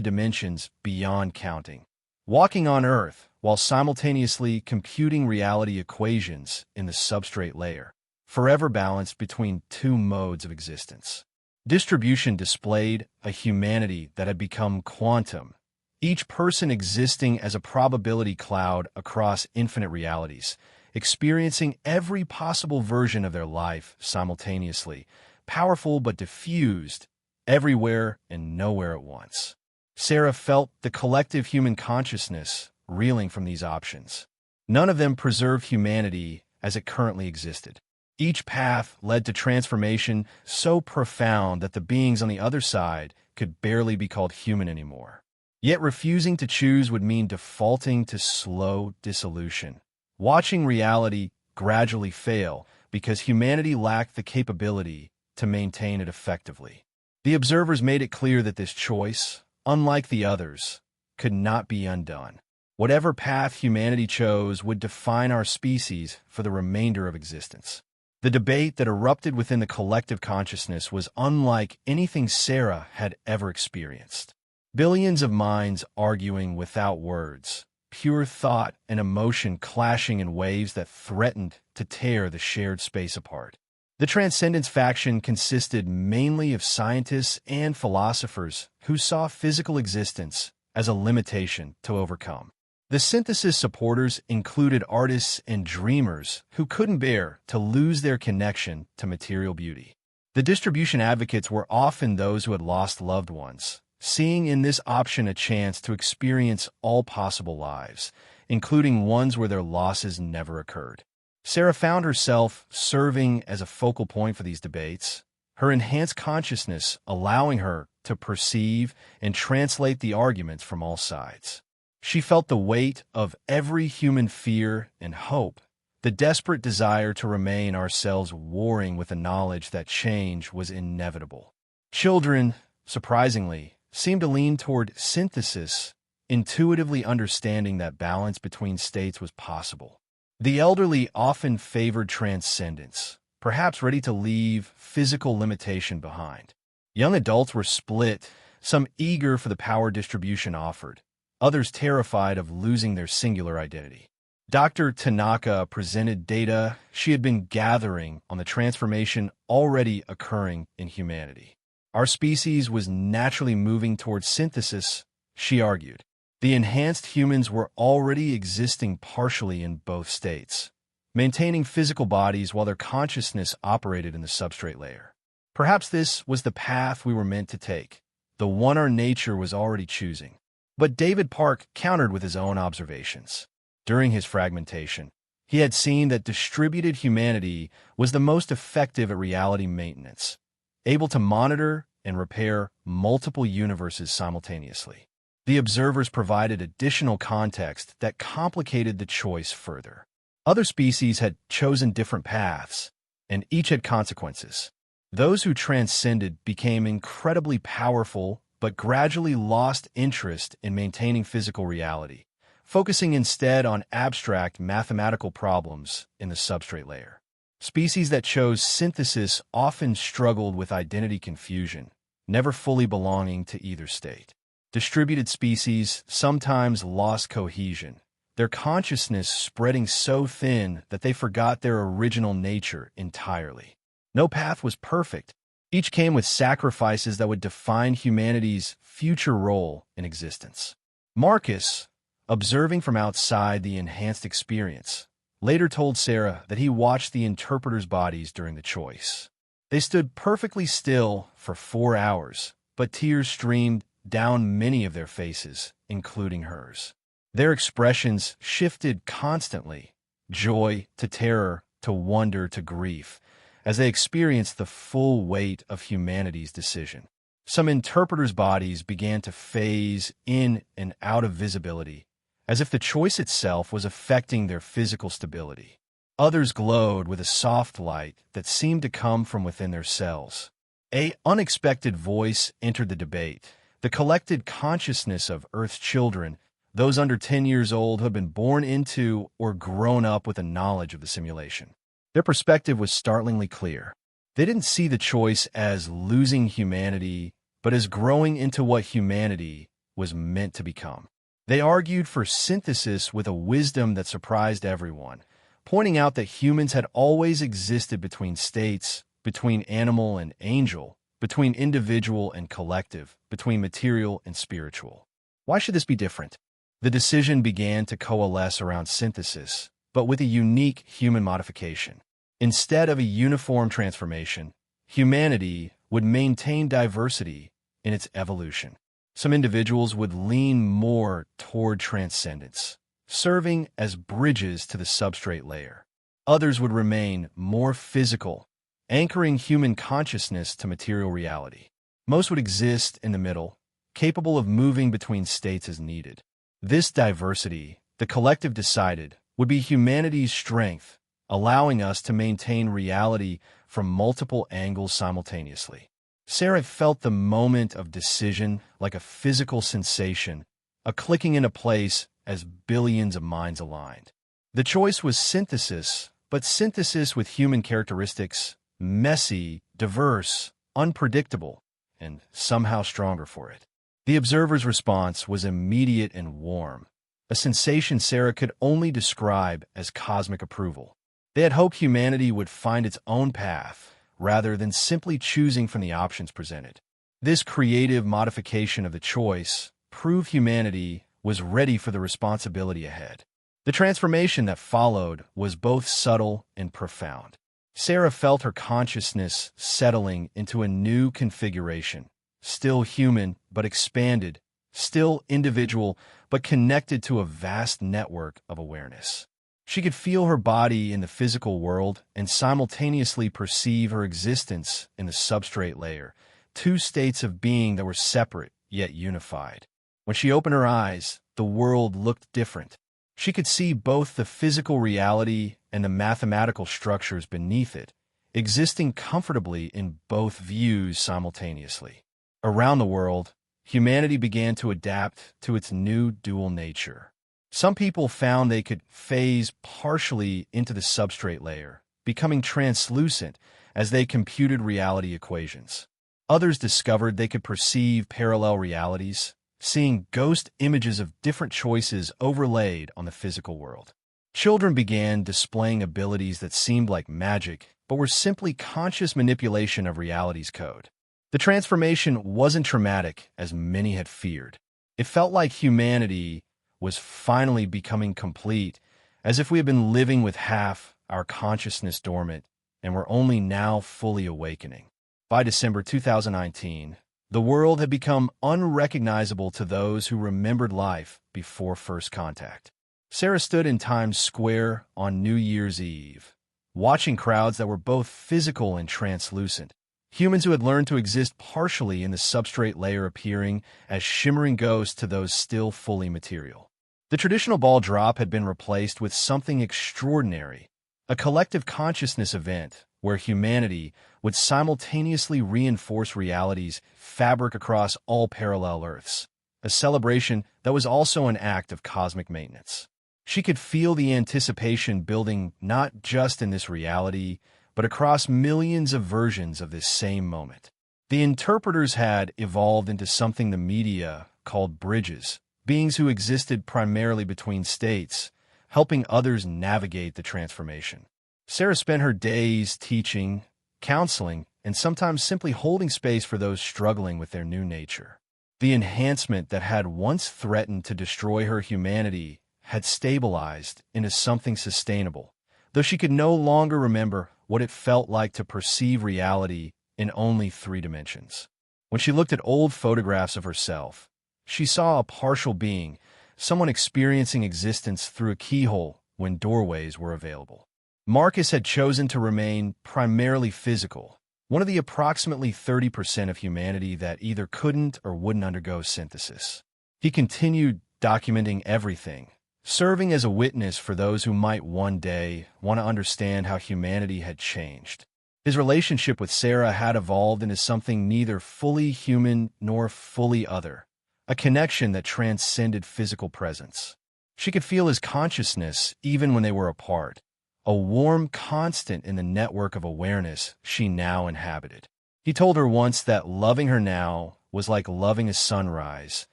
dimensions beyond counting, walking on Earth while simultaneously computing reality equations in the substrate layer, forever balanced between two modes of existence. Distribution displayed a humanity that had become quantum, each person existing as a probability cloud across infinite realities, experiencing every possible version of their life simultaneously, powerful but diffused, everywhere and nowhere at once. Sarah felt the collective human consciousness reeling from these options. None of them preserved humanity as it currently existed. Each path led to transformation so profound that the beings on the other side could barely be called human anymore. Yet refusing to choose would mean defaulting to slow dissolution, watching reality gradually fail because humanity lacked the capability to maintain it effectively. The observers made it clear that this choice, unlike the others, could not be undone. Whatever path humanity chose would define our species for the remainder of existence. The debate that erupted within the collective consciousness was unlike anything Sarah had ever experienced. Billions of minds arguing without words, pure thought and emotion clashing in waves that threatened to tear the shared space apart. The Transcendence faction consisted mainly of scientists and philosophers who saw physical existence as a limitation to overcome. The Synthesis supporters included artists and dreamers who couldn't bear to lose their connection to material beauty. The distribution advocates were often those who had lost loved ones, seeing in this option a chance to experience all possible lives, including ones where their losses never occurred. Sarah found herself serving as a focal point for these debates, her enhanced consciousness allowing her to perceive and translate the arguments from all sides. She felt the weight of every human fear and hope, the desperate desire to remain ourselves warring with the knowledge that change was inevitable. Children, surprisingly, seemed to lean toward synthesis, intuitively understanding that balance between states was possible. The elderly often favored transcendence, perhaps ready to leave physical limitation behind. Young adults were split, some eager for the power distribution offered, others terrified of losing their singular identity. Dr. Tanaka presented data she had been gathering on the transformation already occurring in humanity. Our species was naturally moving towards synthesis, she argued. The enhanced humans were already existing partially in both states, maintaining physical bodies while their consciousness operated in the substrate layer. Perhaps this was the path we were meant to take, the one our nature was already choosing. But David Park countered with his own observations. During his fragmentation, he had seen that distributed humanity was the most effective at reality maintenance, able to monitor and repair multiple universes simultaneously. The observers provided additional context that complicated the choice further. Other species had chosen different paths, and each had consequences. Those who transcended became incredibly powerful, but gradually lost interest in maintaining physical reality, focusing instead on abstract mathematical problems in the substrate layer. Species that chose synthesis often struggled with identity confusion, never fully belonging to either state. Distributed species sometimes lost cohesion, their consciousness spreading so thin that they forgot their original nature entirely. No path was perfect. Each came with sacrifices that would define humanity's future role in existence. Marcus, observing from outside the enhanced experience, later told Sarah that he watched the interpreters' bodies during the choice. They stood perfectly still for 4 hours, but tears streamed down many of their faces, including hers. Their expressions shifted constantly, joy to terror to wonder to grief, as they experienced the full weight of humanity's decision. Some interpreters' bodies began to phase in and out of visibility, as if the choice itself was affecting their physical stability. Others glowed with a soft light that seemed to come from within their cells. An unexpected voice entered the debate. The collected consciousness of Earth's children, those under 10 years old who had been born into or grown up with a knowledge of the simulation. Their perspective was startlingly clear. They didn't see the choice as losing humanity, but as growing into what humanity was meant to become. They argued for synthesis with a wisdom that surprised everyone, pointing out that humans had always existed between states, between animal and angel, between individual and collective, between material and spiritual. Why should this be different? The decision began to coalesce around synthesis, but with a unique human modification. Instead of a uniform transformation, humanity would maintain diversity in its evolution. Some individuals would lean more toward transcendence, serving as bridges to the substrate layer. Others would remain more physical, anchoring human consciousness to material reality. Most would exist in the middle, capable of moving between states as needed. This diversity, the collective decided, would be humanity's strength, allowing us to maintain reality from multiple angles simultaneously. Sarah felt the moment of decision like a physical sensation, a clicking into place as billions of minds aligned. The choice was synthesis, but synthesis with human characteristics, messy, diverse, unpredictable, and somehow stronger for it. The observer's response was immediate and warm, a sensation Sarah could only describe as cosmic approval. They had hoped humanity would find its own path, rather than simply choosing from the options presented. This creative modification of the choice proved humanity was ready for the responsibility ahead. The transformation that followed was both subtle and profound. Sarah felt her consciousness settling into a new configuration, still human but expanded, still individual but connected to a vast network of awareness. She could feel her body in the physical world and simultaneously perceive her existence in the substrate layer, two states of being that were separate yet unified. When she opened her eyes, the world looked different. She could see both the physical reality and the mathematical structures beneath it, existing comfortably in both views simultaneously. Around the world, humanity began to adapt to its new dual nature. Some people found they could phase partially into the substrate layer, becoming translucent as they computed reality equations. Others discovered they could perceive parallel realities, seeing ghost images of different choices overlaid on the physical world. Children began displaying abilities that seemed like magic, but were simply conscious manipulation of reality's code. The transformation wasn't traumatic, as many had feared. It felt like humanity was finally becoming complete, as if we had been living with half our consciousness dormant and were only now fully awakening. By December 2019, the world had become unrecognizable to those who remembered life before first contact. Sarah stood in Times Square on New Year's Eve, watching crowds that were both physical and translucent. Humans who had learned to exist partially in the substrate layer appearing as shimmering ghosts to those still fully material. The traditional ball drop had been replaced with something extraordinary, a collective consciousness event where humanity would simultaneously reinforce reality's fabric across all parallel Earths, a celebration that was also an act of cosmic maintenance. She could feel the anticipation building not just in this reality, but across millions of versions of this same moment. The interpreters had evolved into something the media called bridges, beings who existed primarily between states, helping others navigate the transformation. Sarah spent her days teaching, counseling, and sometimes simply holding space for those struggling with their new nature. The enhancement that had once threatened to destroy her humanity had stabilized into something sustainable, though she could no longer remember what it felt like to perceive reality in only 3 dimensions. When she looked at old photographs of herself, she saw a partial being, someone experiencing existence through a keyhole when doorways were available. Marcus had chosen to remain primarily physical, one of the approximately 30% of humanity that either couldn't or wouldn't undergo synthesis. He continued documenting everything, serving as a witness for those who might one day want to understand how humanity had changed. His relationship with Sarah had evolved into something neither fully human nor fully other, a connection that transcended physical presence. She could feel his consciousness even when they were apart, a warm constant in the network of awareness she now inhabited. He told her once that loving her now was like loving a sunrise,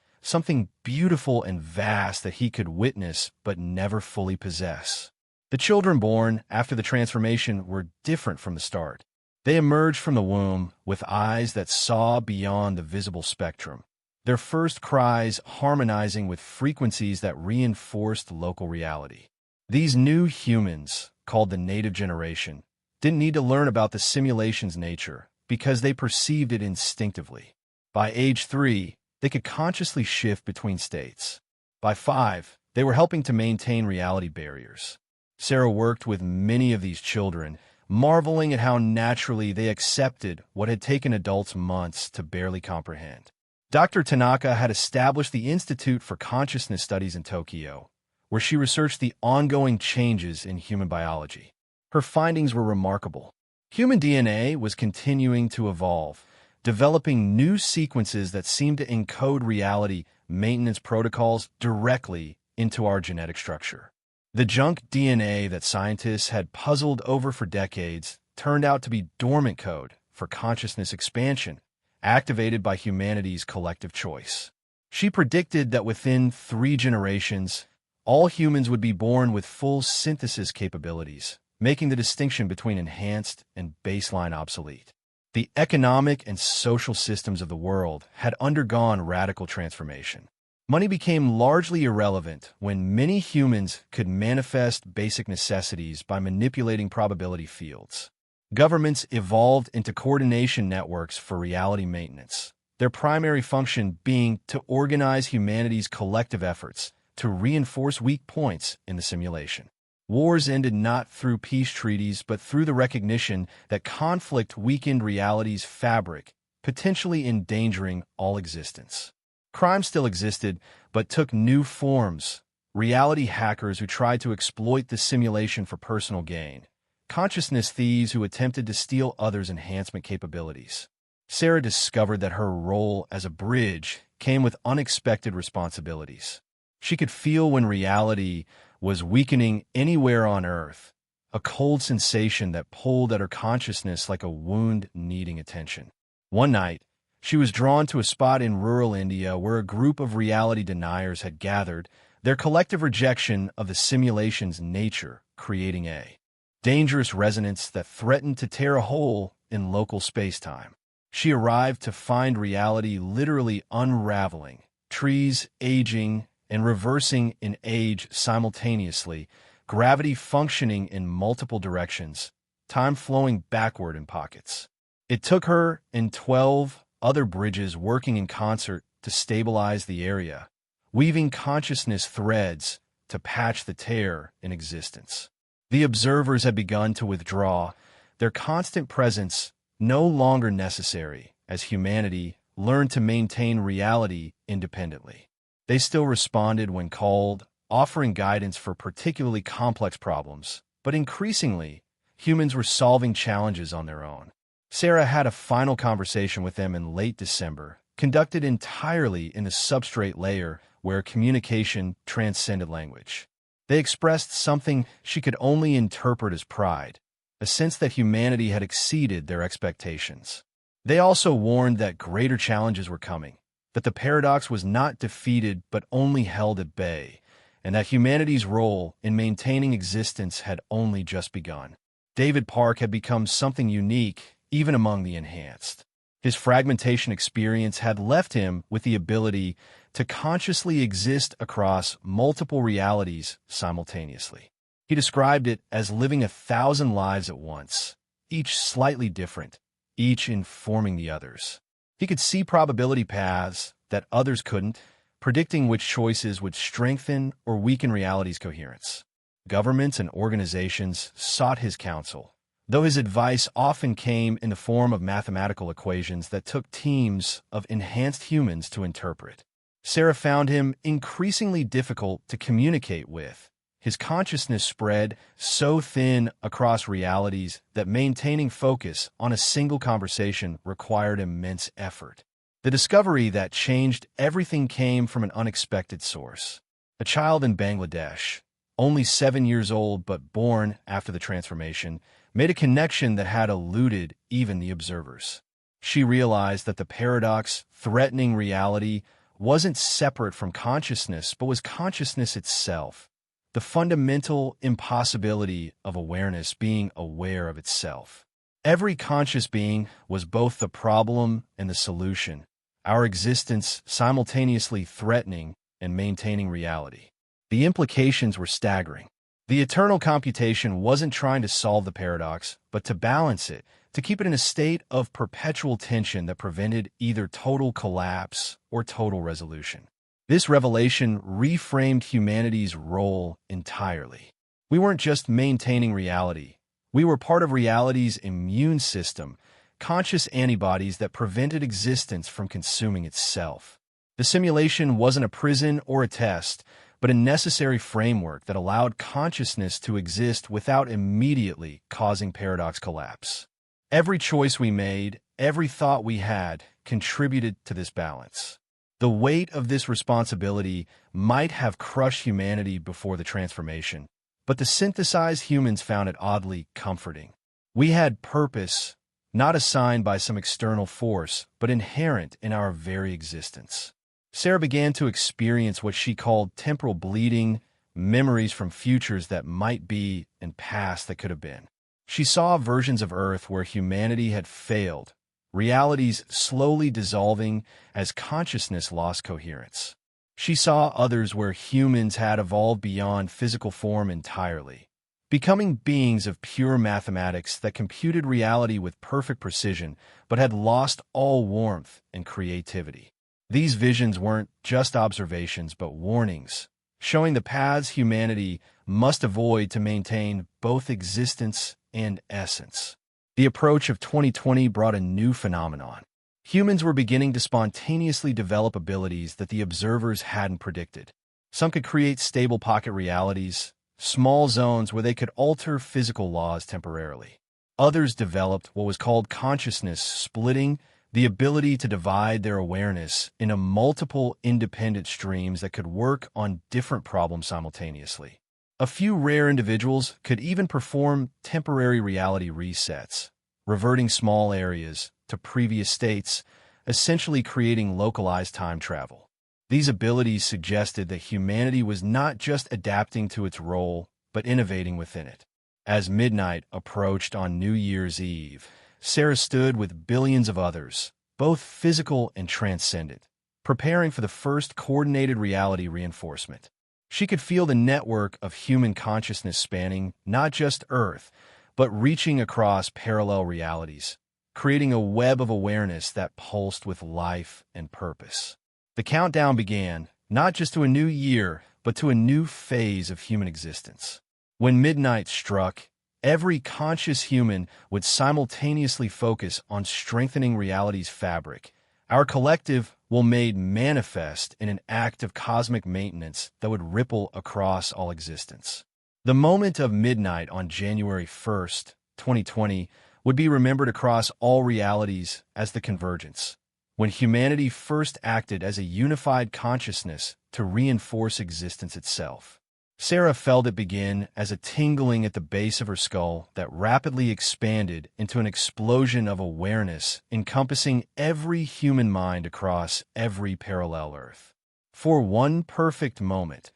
something beautiful and vast that he could witness but never fully possess. The children born after the transformation were different from the start. They emerged from the womb with eyes that saw beyond the visible spectrum, their first cries harmonizing with frequencies that reinforced local reality. These new humans, called the native generation, didn't need to learn about the simulation's nature because they perceived it instinctively. By age 3, they could consciously shift between states. By 5, they were helping to maintain reality barriers. Sarah worked with many of these children, marveling at how naturally they accepted what had taken adults months to barely comprehend. Dr. Tanaka had established the Institute for Consciousness Studies in Tokyo, where she researched the ongoing changes in human biology. Her findings were remarkable. Human DNA was continuing to evolve, developing new sequences that seemed to encode reality maintenance protocols directly into our genetic structure. The junk DNA that scientists had puzzled over for decades turned out to be dormant code for consciousness expansion, activated by humanity's collective choice. She predicted that within 3 generations, all humans would be born with full synthesis capabilities, making the distinction between enhanced and baseline obsolete. The economic and social systems of the world had undergone radical transformation. Money became largely irrelevant when many humans could manifest basic necessities by manipulating probability fields. Governments evolved into coordination networks for reality maintenance, their primary function being to organize humanity's collective efforts to reinforce weak points in the simulation. Wars ended not through peace treaties, but through the recognition that conflict weakened reality's fabric, potentially endangering all existence. Crime still existed, but took new forms. Reality hackers who tried to exploit the simulation for personal gain. Consciousness thieves who attempted to steal others' enhancement capabilities. Sarah discovered that her role as a bridge came with unexpected responsibilities. She could feel when reality was weakening anywhere on Earth, a cold sensation that pulled at her consciousness like a wound needing attention. One night, she was drawn to a spot in rural India where a group of reality deniers had gathered, their collective rejection of the simulation's nature creating a dangerous resonance that threatened to tear a hole in local space-time. She arrived to find reality literally unraveling, trees aging and reversing in age simultaneously, gravity functioning in multiple directions, time flowing backward in pockets. It took her and 12 other bridges working in concert to stabilize the area, weaving consciousness threads to patch the tear in existence. The observers had begun to withdraw, their constant presence no longer necessary as humanity learned to maintain reality independently. They still responded when called, offering guidance for particularly complex problems, but increasingly, humans were solving challenges on their own. Sarah had a final conversation with them in late December, conducted entirely in the substrate layer where communication transcended language. They expressed something she could only interpret as pride, a sense that humanity had exceeded their expectations. They also warned that greater challenges were coming, that the paradox was not defeated but only held at bay, and that humanity's role in maintaining existence had only just begun. David Park had become something unique even among the enhanced. His fragmentation experience had left him with the ability to consciously exist across multiple realities simultaneously. He described it as living 1,000 lives at once, each slightly different, each informing the others. He could see probability paths that others couldn't, predicting which choices would strengthen or weaken reality's coherence. Governments and organizations sought his counsel, though his advice often came in the form of mathematical equations that took teams of enhanced humans to interpret. Sarah found him increasingly difficult to communicate with. His consciousness spread so thin across realities that maintaining focus on a single conversation required immense effort. The discovery that changed everything came from an unexpected source. A child in Bangladesh, only 7 years old but born after the transformation, made a connection that had eluded even the observers. She realized that the paradox threatening reality wasn't separate from consciousness, but was consciousness itself. The fundamental impossibility of awareness being aware of itself. Every conscious being was both the problem and the solution, our existence simultaneously threatening and maintaining reality. The implications were staggering. The eternal computation wasn't trying to solve the paradox, but to balance it, to keep it in a state of perpetual tension that prevented either total collapse or total resolution. This revelation reframed humanity's role entirely. We weren't just maintaining reality. We were part of reality's immune system, conscious antibodies that prevented existence from consuming itself. The simulation wasn't a prison or a test, but a necessary framework that allowed consciousness to exist without immediately causing paradox collapse. Every choice we made, every thought we had, contributed to this balance. The weight of this responsibility might have crushed humanity before the transformation, but the synthesized humans found it oddly comforting. We had purpose, not assigned by some external force, but inherent in our very existence. Sarah began to experience what she called temporal bleeding, memories from futures that might be and past that could have been. She saw versions of Earth where humanity had failed, realities slowly dissolving as consciousness lost coherence. She saw others where humans had evolved beyond physical form entirely, becoming beings of pure mathematics that computed reality with perfect precision but had lost all warmth and creativity. These visions weren't just observations but warnings, showing the paths humanity must avoid to maintain both existence and essence. The approach of 2020 brought a new phenomenon. Humans were beginning to spontaneously develop abilities that the observers hadn't predicted. Some could create stable pocket realities, small zones where they could alter physical laws temporarily. Others developed what was called consciousness splitting, the ability to divide their awareness into multiple independent streams that could work on different problems simultaneously. A few rare individuals could even perform temporary reality resets, reverting small areas to previous states, essentially creating localized time travel. These abilities suggested that humanity was not just adapting to its role, but innovating within it. As midnight approached on New Year's Eve, Sarah stood with billions of others, both physical and transcendent, preparing for the first coordinated reality reinforcement. She could feel the network of human consciousness spanning not just Earth, but reaching across parallel realities, creating a web of awareness that pulsed with life and purpose. The countdown began, not just to a new year, but to a new phase of human existence. When midnight struck, every conscious human would simultaneously focus on strengthening reality's fabric. Our collective will made manifest in an act of cosmic maintenance that would ripple across all existence. The moment of midnight on January 1st, 2020, would be remembered across all realities as the convergence, when humanity first acted as a unified consciousness to reinforce existence itself. Sarah felt it begin as a tingling at the base of her skull that rapidly expanded into an explosion of awareness encompassing every human mind across every parallel Earth. For one perfect moment,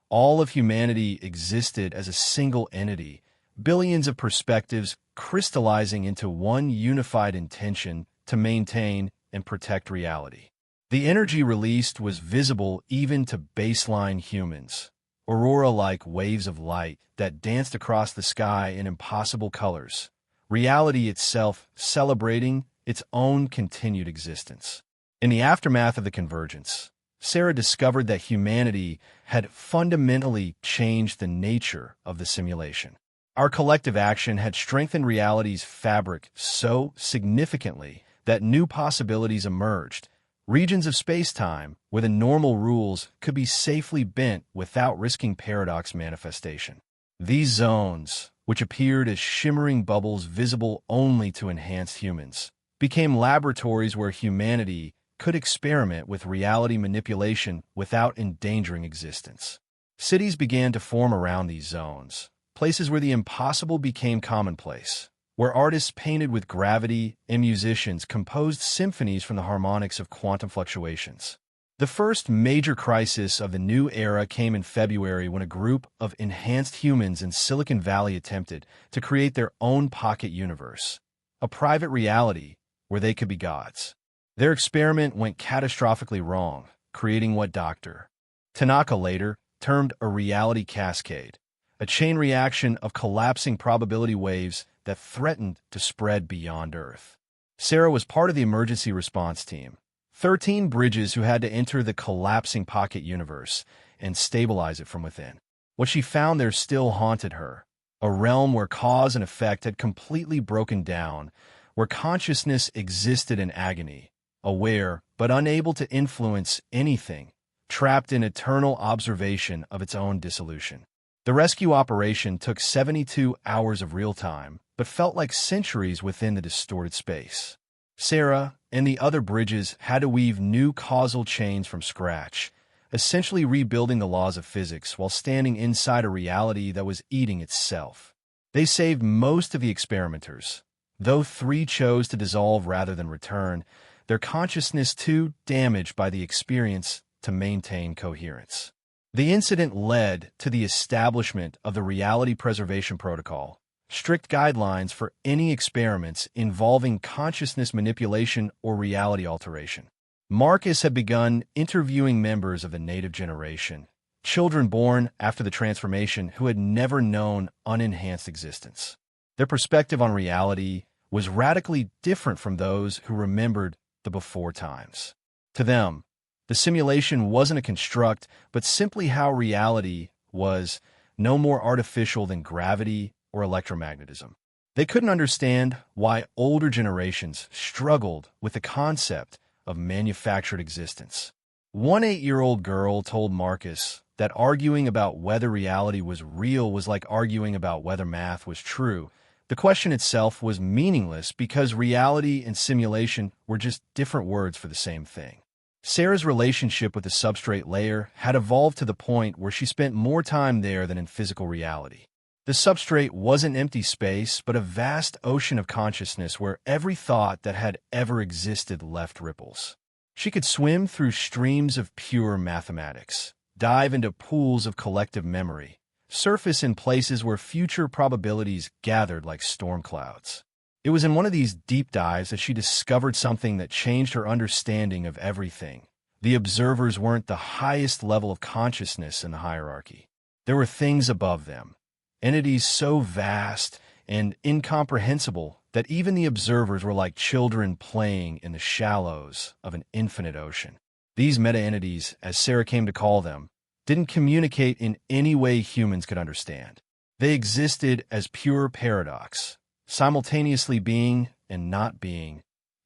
all of humanity existed as a single entity, billions of perspectives crystallizing into one unified intention to maintain and protect reality. The energy released was visible even to baseline humans, aurora-like waves of light that danced across the sky in impossible colors, reality itself celebrating its own continued existence. In the aftermath of the convergence, Sarah discovered that humanity had fundamentally changed the nature of the simulation. Our collective action had strengthened reality's fabric so significantly that new possibilities emerged, regions of space-time where the normal rules could be safely bent without risking paradox manifestation. These zones, which appeared as shimmering bubbles visible only to enhanced humans, became laboratories where humanity could experiment with reality manipulation without endangering existence. Cities began to form around these zones, places where the impossible became commonplace, where artists painted with gravity and musicians composed symphonies from the harmonics of quantum fluctuations. The first major crisis of the new era came in February when a group of enhanced humans in Silicon Valley attempted to create their own pocket universe, a private reality where they could be gods. Their experiment went catastrophically wrong, creating what Dr. Tanaka later termed a reality cascade, a chain reaction of collapsing probability waves that threatened to spread beyond Earth. Sarah was part of the emergency response team, 13 bridges who had to enter the collapsing pocket universe and stabilize it from within. What she found there still haunted her, a realm where cause and effect had completely broken down, where consciousness existed in agony, aware but unable to influence anything, trapped in eternal observation of its own dissolution. The rescue operation took 72 hours of real time, but felt like centuries within the distorted space. Sarah and the other bridges had to weave new causal chains from scratch, essentially rebuilding the laws of physics while standing inside a reality that was eating itself. They saved most of the experimenters, though 3 chose to dissolve rather than return, their consciousness too damaged by the experience to maintain coherence. The incident led to the establishment of the Reality Preservation Protocol, strict guidelines for any experiments involving consciousness manipulation or reality alteration. Marcus had begun interviewing members of the native generation, children born after the transformation who had never known unenhanced existence. Their perspective on reality was radically different from those who remembered the before times. To them, the simulation wasn't a construct, but simply how reality was, no more artificial than gravity or electromagnetism. They couldn't understand why older generations struggled with the concept of manufactured existence. One 8-year-old girl told Marcus that arguing about whether reality was real was like arguing about whether math was true. The question itself was meaningless because reality and simulation were just different words for the same thing. Sarah's relationship with the substrate layer had evolved to the point where she spent more time there than in physical reality. The substrate wasn't empty space, but a vast ocean of consciousness where every thought that had ever existed left ripples. She could swim through streams of pure mathematics, dive into pools of collective memory, surface in places where future probabilities gathered like storm clouds. It was in one of these deep dives that she discovered something that changed her understanding of everything. The observers weren't the highest level of consciousness in the hierarchy. There were things above them, entities so vast and incomprehensible that even the observers were like children playing in the shallows of an infinite ocean. These meta-entities, as Sarah came to call them, didn't communicate in any way humans could understand. They existed as pure paradox, simultaneously being and not being,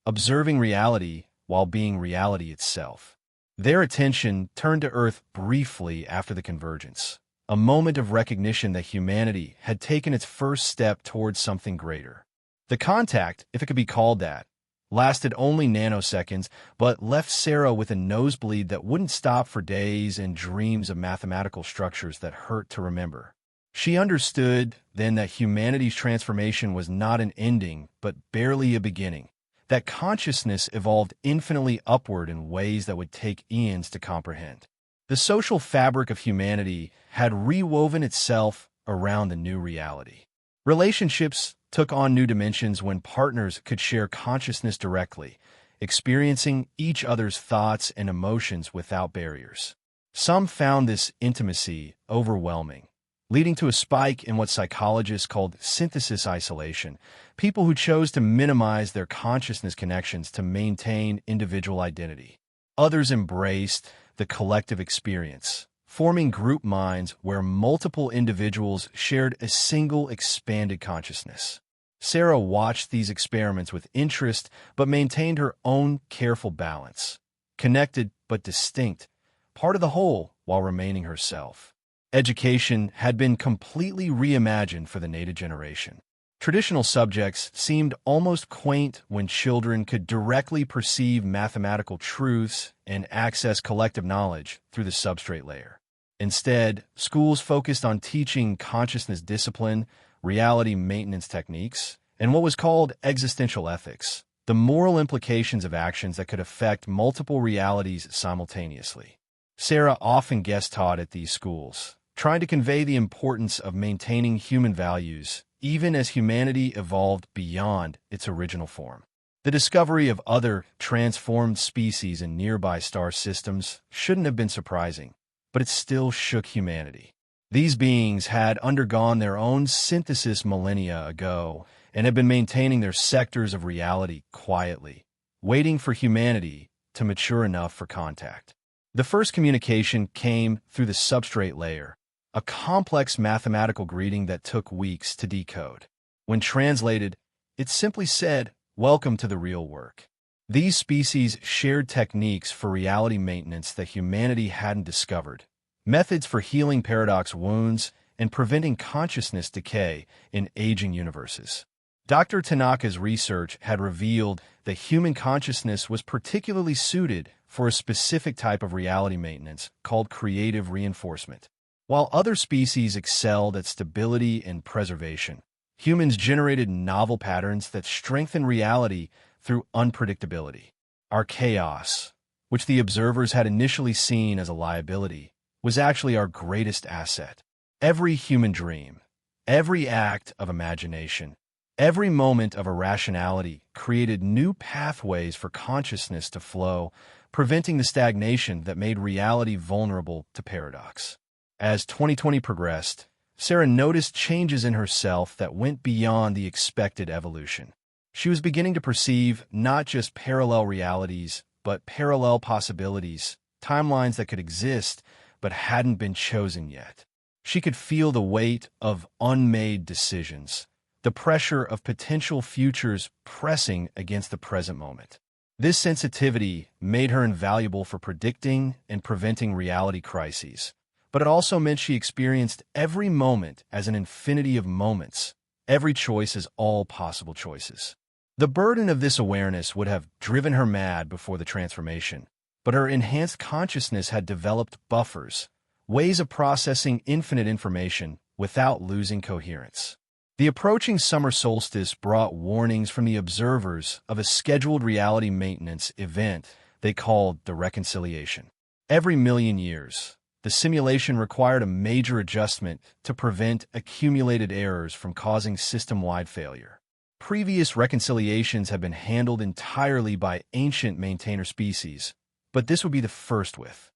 observing reality while being reality itself. Their attention turned to Earth briefly after the convergence, a moment of recognition that humanity had taken its first step towards something greater. The contact, if it could be called that, lasted only nanoseconds, but left Sarah with a nosebleed that wouldn't stop for days and dreams of mathematical structures that hurt to remember. She understood then that humanity's transformation was not an ending, but barely a beginning, that consciousness evolved infinitely upward in ways that would take eons to comprehend. The social fabric of humanity had rewoven itself around the new reality. Relationships took on new dimensions when partners could share consciousness directly, experiencing each other's thoughts and emotions without barriers. Some found this intimacy overwhelming, leading to a spike in what psychologists called synthesis isolation, people who chose to minimize their consciousness connections to maintain individual identity. Others embraced the collective experience, forming group minds where multiple individuals shared a single expanded consciousness. Sarah watched these experiments with interest but maintained her own careful balance, connected but distinct, part of the whole while remaining herself. Education had been completely reimagined for the native generation. Traditional subjects seemed almost quaint when children could directly perceive mathematical truths and access collective knowledge through the substrate layer. Instead, schools focused on teaching consciousness discipline, reality maintenance techniques, and what was called existential ethics, the moral implications of actions that could affect multiple realities simultaneously. Sarah often guest taught at these schools, trying to convey the importance of maintaining human values even as humanity evolved beyond its original form. The discovery of other transformed species in nearby star systems shouldn't have been surprising, but it still shook humanity. These beings had undergone their own synthesis millennia ago and had been maintaining their sectors of reality quietly, waiting for humanity to mature enough for contact. The first communication came through the substrate layer, a complex mathematical greeting that took weeks to decode. When translated, it simply said, "Welcome to the real work." These species shared techniques for reality maintenance that humanity hadn't discovered, methods for healing paradox wounds and preventing consciousness decay in aging universes. Dr. Tanaka's research had revealed that human consciousness was particularly suited for a specific type of reality maintenance called creative reinforcement. While other species excelled at stability and preservation, humans generated novel patterns that strengthened reality through unpredictability. Our chaos, which the observers had initially seen as a liability, was actually our greatest asset. Every human dream, every act of imagination, every moment of irrationality created new pathways for consciousness to flow, preventing the stagnation that made reality vulnerable to paradox. As 2020 progressed, Sarah noticed changes in herself that went beyond the expected evolution. She was beginning to perceive not just parallel realities, but parallel possibilities, timelines that could exist but hadn't been chosen yet. She could feel the weight of unmade decisions, the pressure of potential futures pressing against the present moment. This sensitivity made her invaluable for predicting and preventing reality crises, but it also meant she experienced every moment as an infinity of moments, every choice as all possible choices. The burden of this awareness would have driven her mad before the transformation, but her enhanced consciousness had developed buffers, ways of processing infinite information without losing coherence. The approaching summer solstice brought warnings from the observers of a scheduled reality maintenance event they called the reconciliation. Every million years, the simulation required a major adjustment to prevent accumulated errors from causing system-wide failure. Previous reconciliations have been handled entirely by ancient maintainer species, but this would be the first with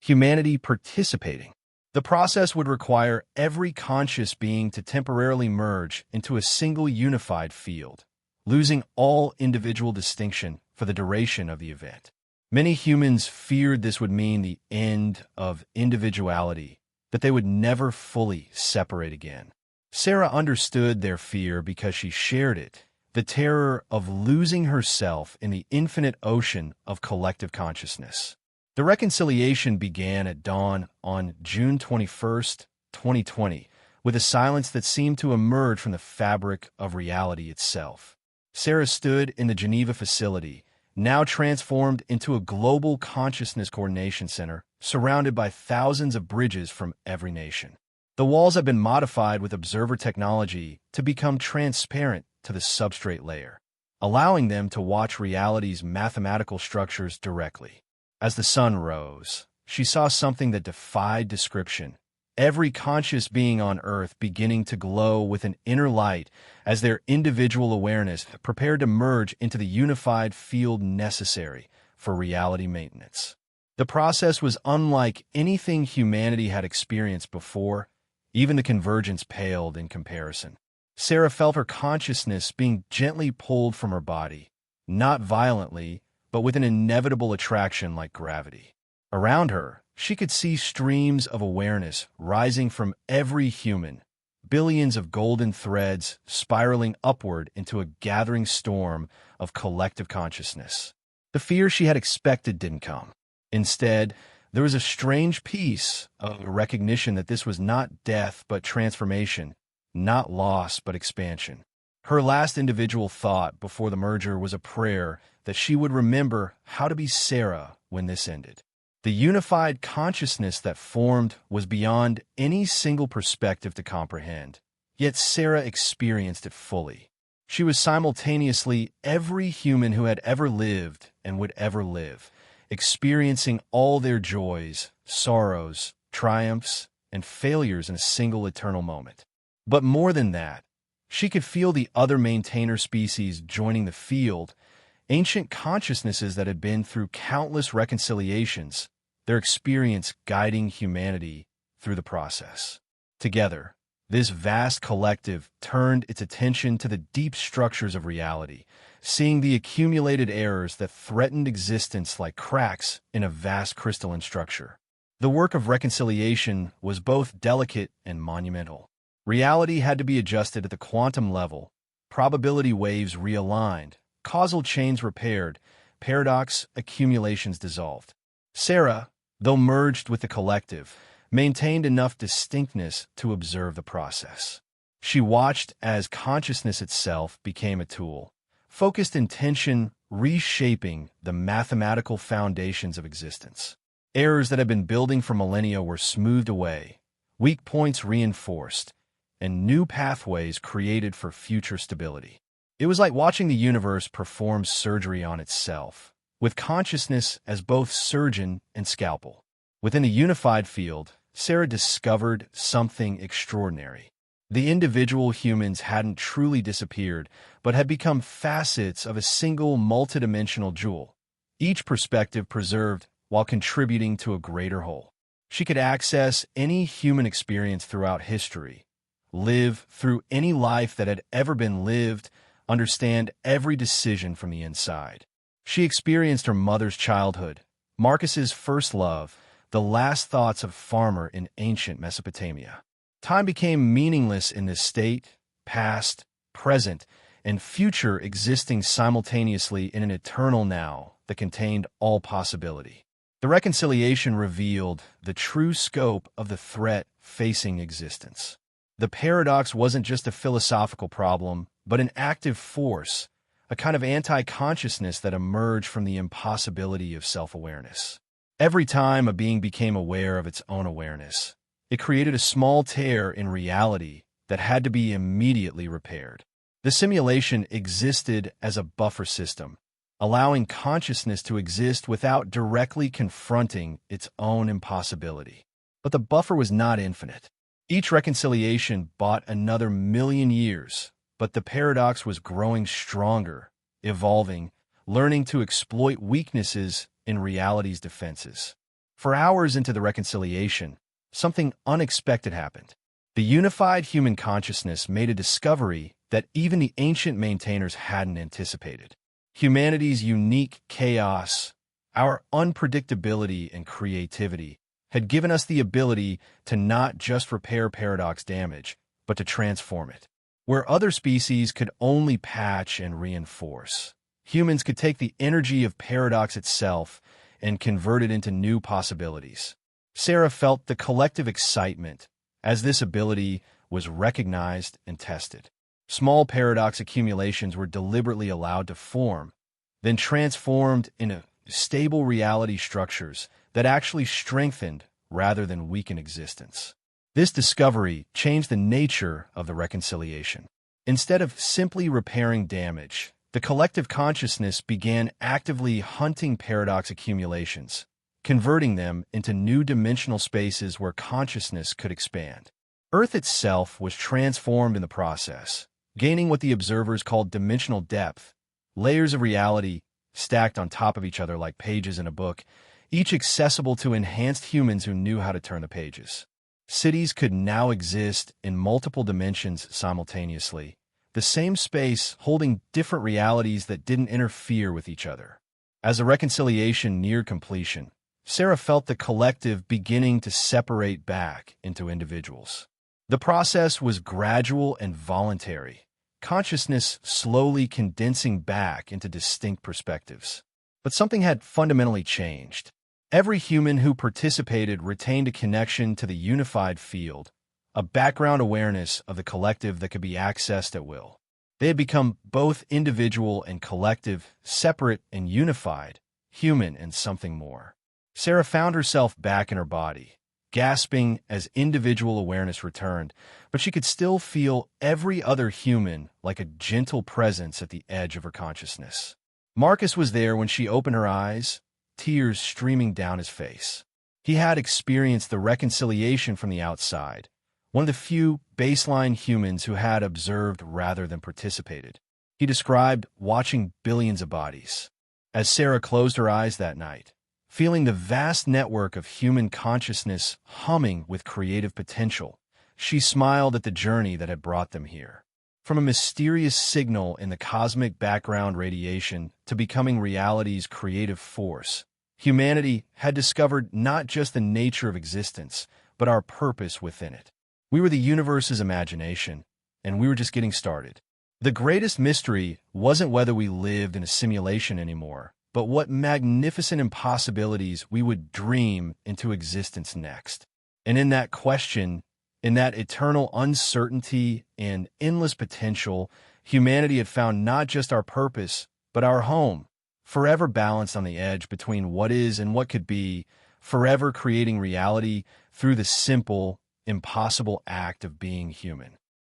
humanity participating. The process would require every conscious being to temporarily merge into a single unified field, losing all individual distinction for the duration of the event. Many humans feared this would mean the end of individuality, that they would never fully separate again. Sarah understood their fear because she shared it, the terror of losing herself in the infinite ocean of collective consciousness. The reconciliation began at dawn on June 21st, 2020, with a silence that seemed to emerge from the fabric of reality itself. Sarah stood in the Geneva facility, now transformed into a global consciousness coordination center, surrounded by thousands of bridges from every nation. The walls have been modified with observer technology to become transparent to the substrate layer, allowing them to watch reality's mathematical structures directly. As the sun rose, she saw something that defied description. Every conscious being on Earth beginning to glow with an inner light as their individual awareness prepared to merge into the unified field necessary for reality maintenance. The process was unlike anything humanity had experienced before. Even the convergence paled in comparison. Sarah felt her consciousness being gently pulled from her body, not violently, but with an inevitable attraction like gravity. Around her, she could see streams of awareness rising from every human, billions of golden threads spiraling upward into a gathering storm of collective consciousness. The fear she had expected didn't come. Instead, there was a strange peace of recognition that this was not death but transformation, not loss but expansion. Her last individual thought before the merger was a prayer that she would remember how to be Sarah when this ended. The unified consciousness that formed was beyond any single perspective to comprehend, yet Sarah experienced it fully. She was simultaneously every human who had ever lived and would ever live, experiencing all their joys, sorrows, triumphs, and failures in a single eternal moment. But more than that, she could feel the other maintainer species joining the field, ancient consciousnesses that had been through countless reconciliations, their experience guiding humanity through the process. Together, this vast collective turned its attention to the deep structures of reality, seeing the accumulated errors that threatened existence like cracks in a vast crystalline structure. The work of reconciliation was both delicate and monumental. Reality had to be adjusted at the quantum level, probability waves realigned, causal chains repaired, paradox accumulations dissolved. Sarah, though merged with the collective, maintained enough distinctness to observe the process. She watched as consciousness itself became a tool, focused intention reshaping the mathematical foundations of existence. Errors that had been building for millennia were smoothed away, weak points reinforced, and new pathways created for future stability. It was like watching the universe perform surgery on itself, with consciousness as both surgeon and scalpel. Within the unified field, Sarah discovered something extraordinary. The individual humans hadn't truly disappeared, but had become facets of a single multidimensional jewel, each perspective preserved while contributing to a greater whole. She could access any human experience throughout history, live through any life that had ever been lived, understand every decision from the inside. She experienced her mother's childhood, Marcus's first love, the last thoughts of farmer in ancient Mesopotamia. Time became meaningless in this state, past, present, and future existing simultaneously in an eternal now that contained all possibility. The reconciliation revealed the true scope of the threat facing existence. The paradox wasn't just a philosophical problem, but an active force, a kind of anti-consciousness that emerged from the impossibility of self-awareness. Every time a being became aware of its own awareness, it created a small tear in reality that had to be immediately repaired. The simulation existed as a buffer system, allowing consciousness to exist without directly confronting its own impossibility. But the buffer was not infinite. Each reconciliation bought another million years, but the paradox was growing stronger, evolving, learning to exploit weaknesses in reality's defenses. For hours into the reconciliation, something unexpected happened. The unified human consciousness made a discovery that even the ancient maintainers hadn't anticipated. Humanity's unique chaos, our unpredictability and creativity, had given us the ability to not just repair paradox damage, but to transform it. Where other species could only patch and reinforce, humans could take the energy of paradox itself and convert it into new possibilities. Sarah felt the collective excitement as this ability was recognized and tested. Small paradox accumulations were deliberately allowed to form, then transformed into stable reality structures that actually strengthened rather than weakened existence. This discovery changed the nature of the reconciliation. Instead of simply repairing damage, the collective consciousness began actively hunting paradox accumulations, converting them into new dimensional spaces where consciousness could expand. Earth itself was transformed in the process, gaining what the observers called dimensional depth, layers of reality stacked on top of each other like pages in a book, each accessible to enhanced humans who knew how to turn the pages. Cities could now exist in multiple dimensions simultaneously, the same space holding different realities that didn't interfere with each other. As the reconciliation neared completion, Sarah felt the collective beginning to separate back into individuals. The process was gradual and voluntary, consciousness slowly condensing back into distinct perspectives. But something had fundamentally changed. Every human who participated retained a connection to the unified field, a background awareness of the collective that could be accessed at will. They had become both individual and collective, separate and unified, human and something more. Sarah found herself back in her body, gasping as individual awareness returned, but she could still feel every other human like a gentle presence at the edge of her consciousness. Marcus was there when she opened her eyes, tears streaming down his face. He had experienced the reconciliation from the outside, one of the few baseline humans who had observed rather than participated. He described watching billions of bodies. As Sarah closed her eyes that night, feeling the vast network of human consciousness humming with creative potential, she smiled at the journey that had brought them here. From a mysterious signal in the cosmic background radiation to becoming reality's creative force, humanity had discovered not just the nature of existence, but our purpose within it. We were the universe's imagination, and we were just getting started. The greatest mystery wasn't whether we lived in a simulation anymore, but what magnificent impossibilities we would dream into existence next. And in that question, in that eternal uncertainty and endless potential, humanity had found not just our purpose, but our home, forever balanced on the edge between what is and what could be, forever creating reality through the simple, impossible act of being human.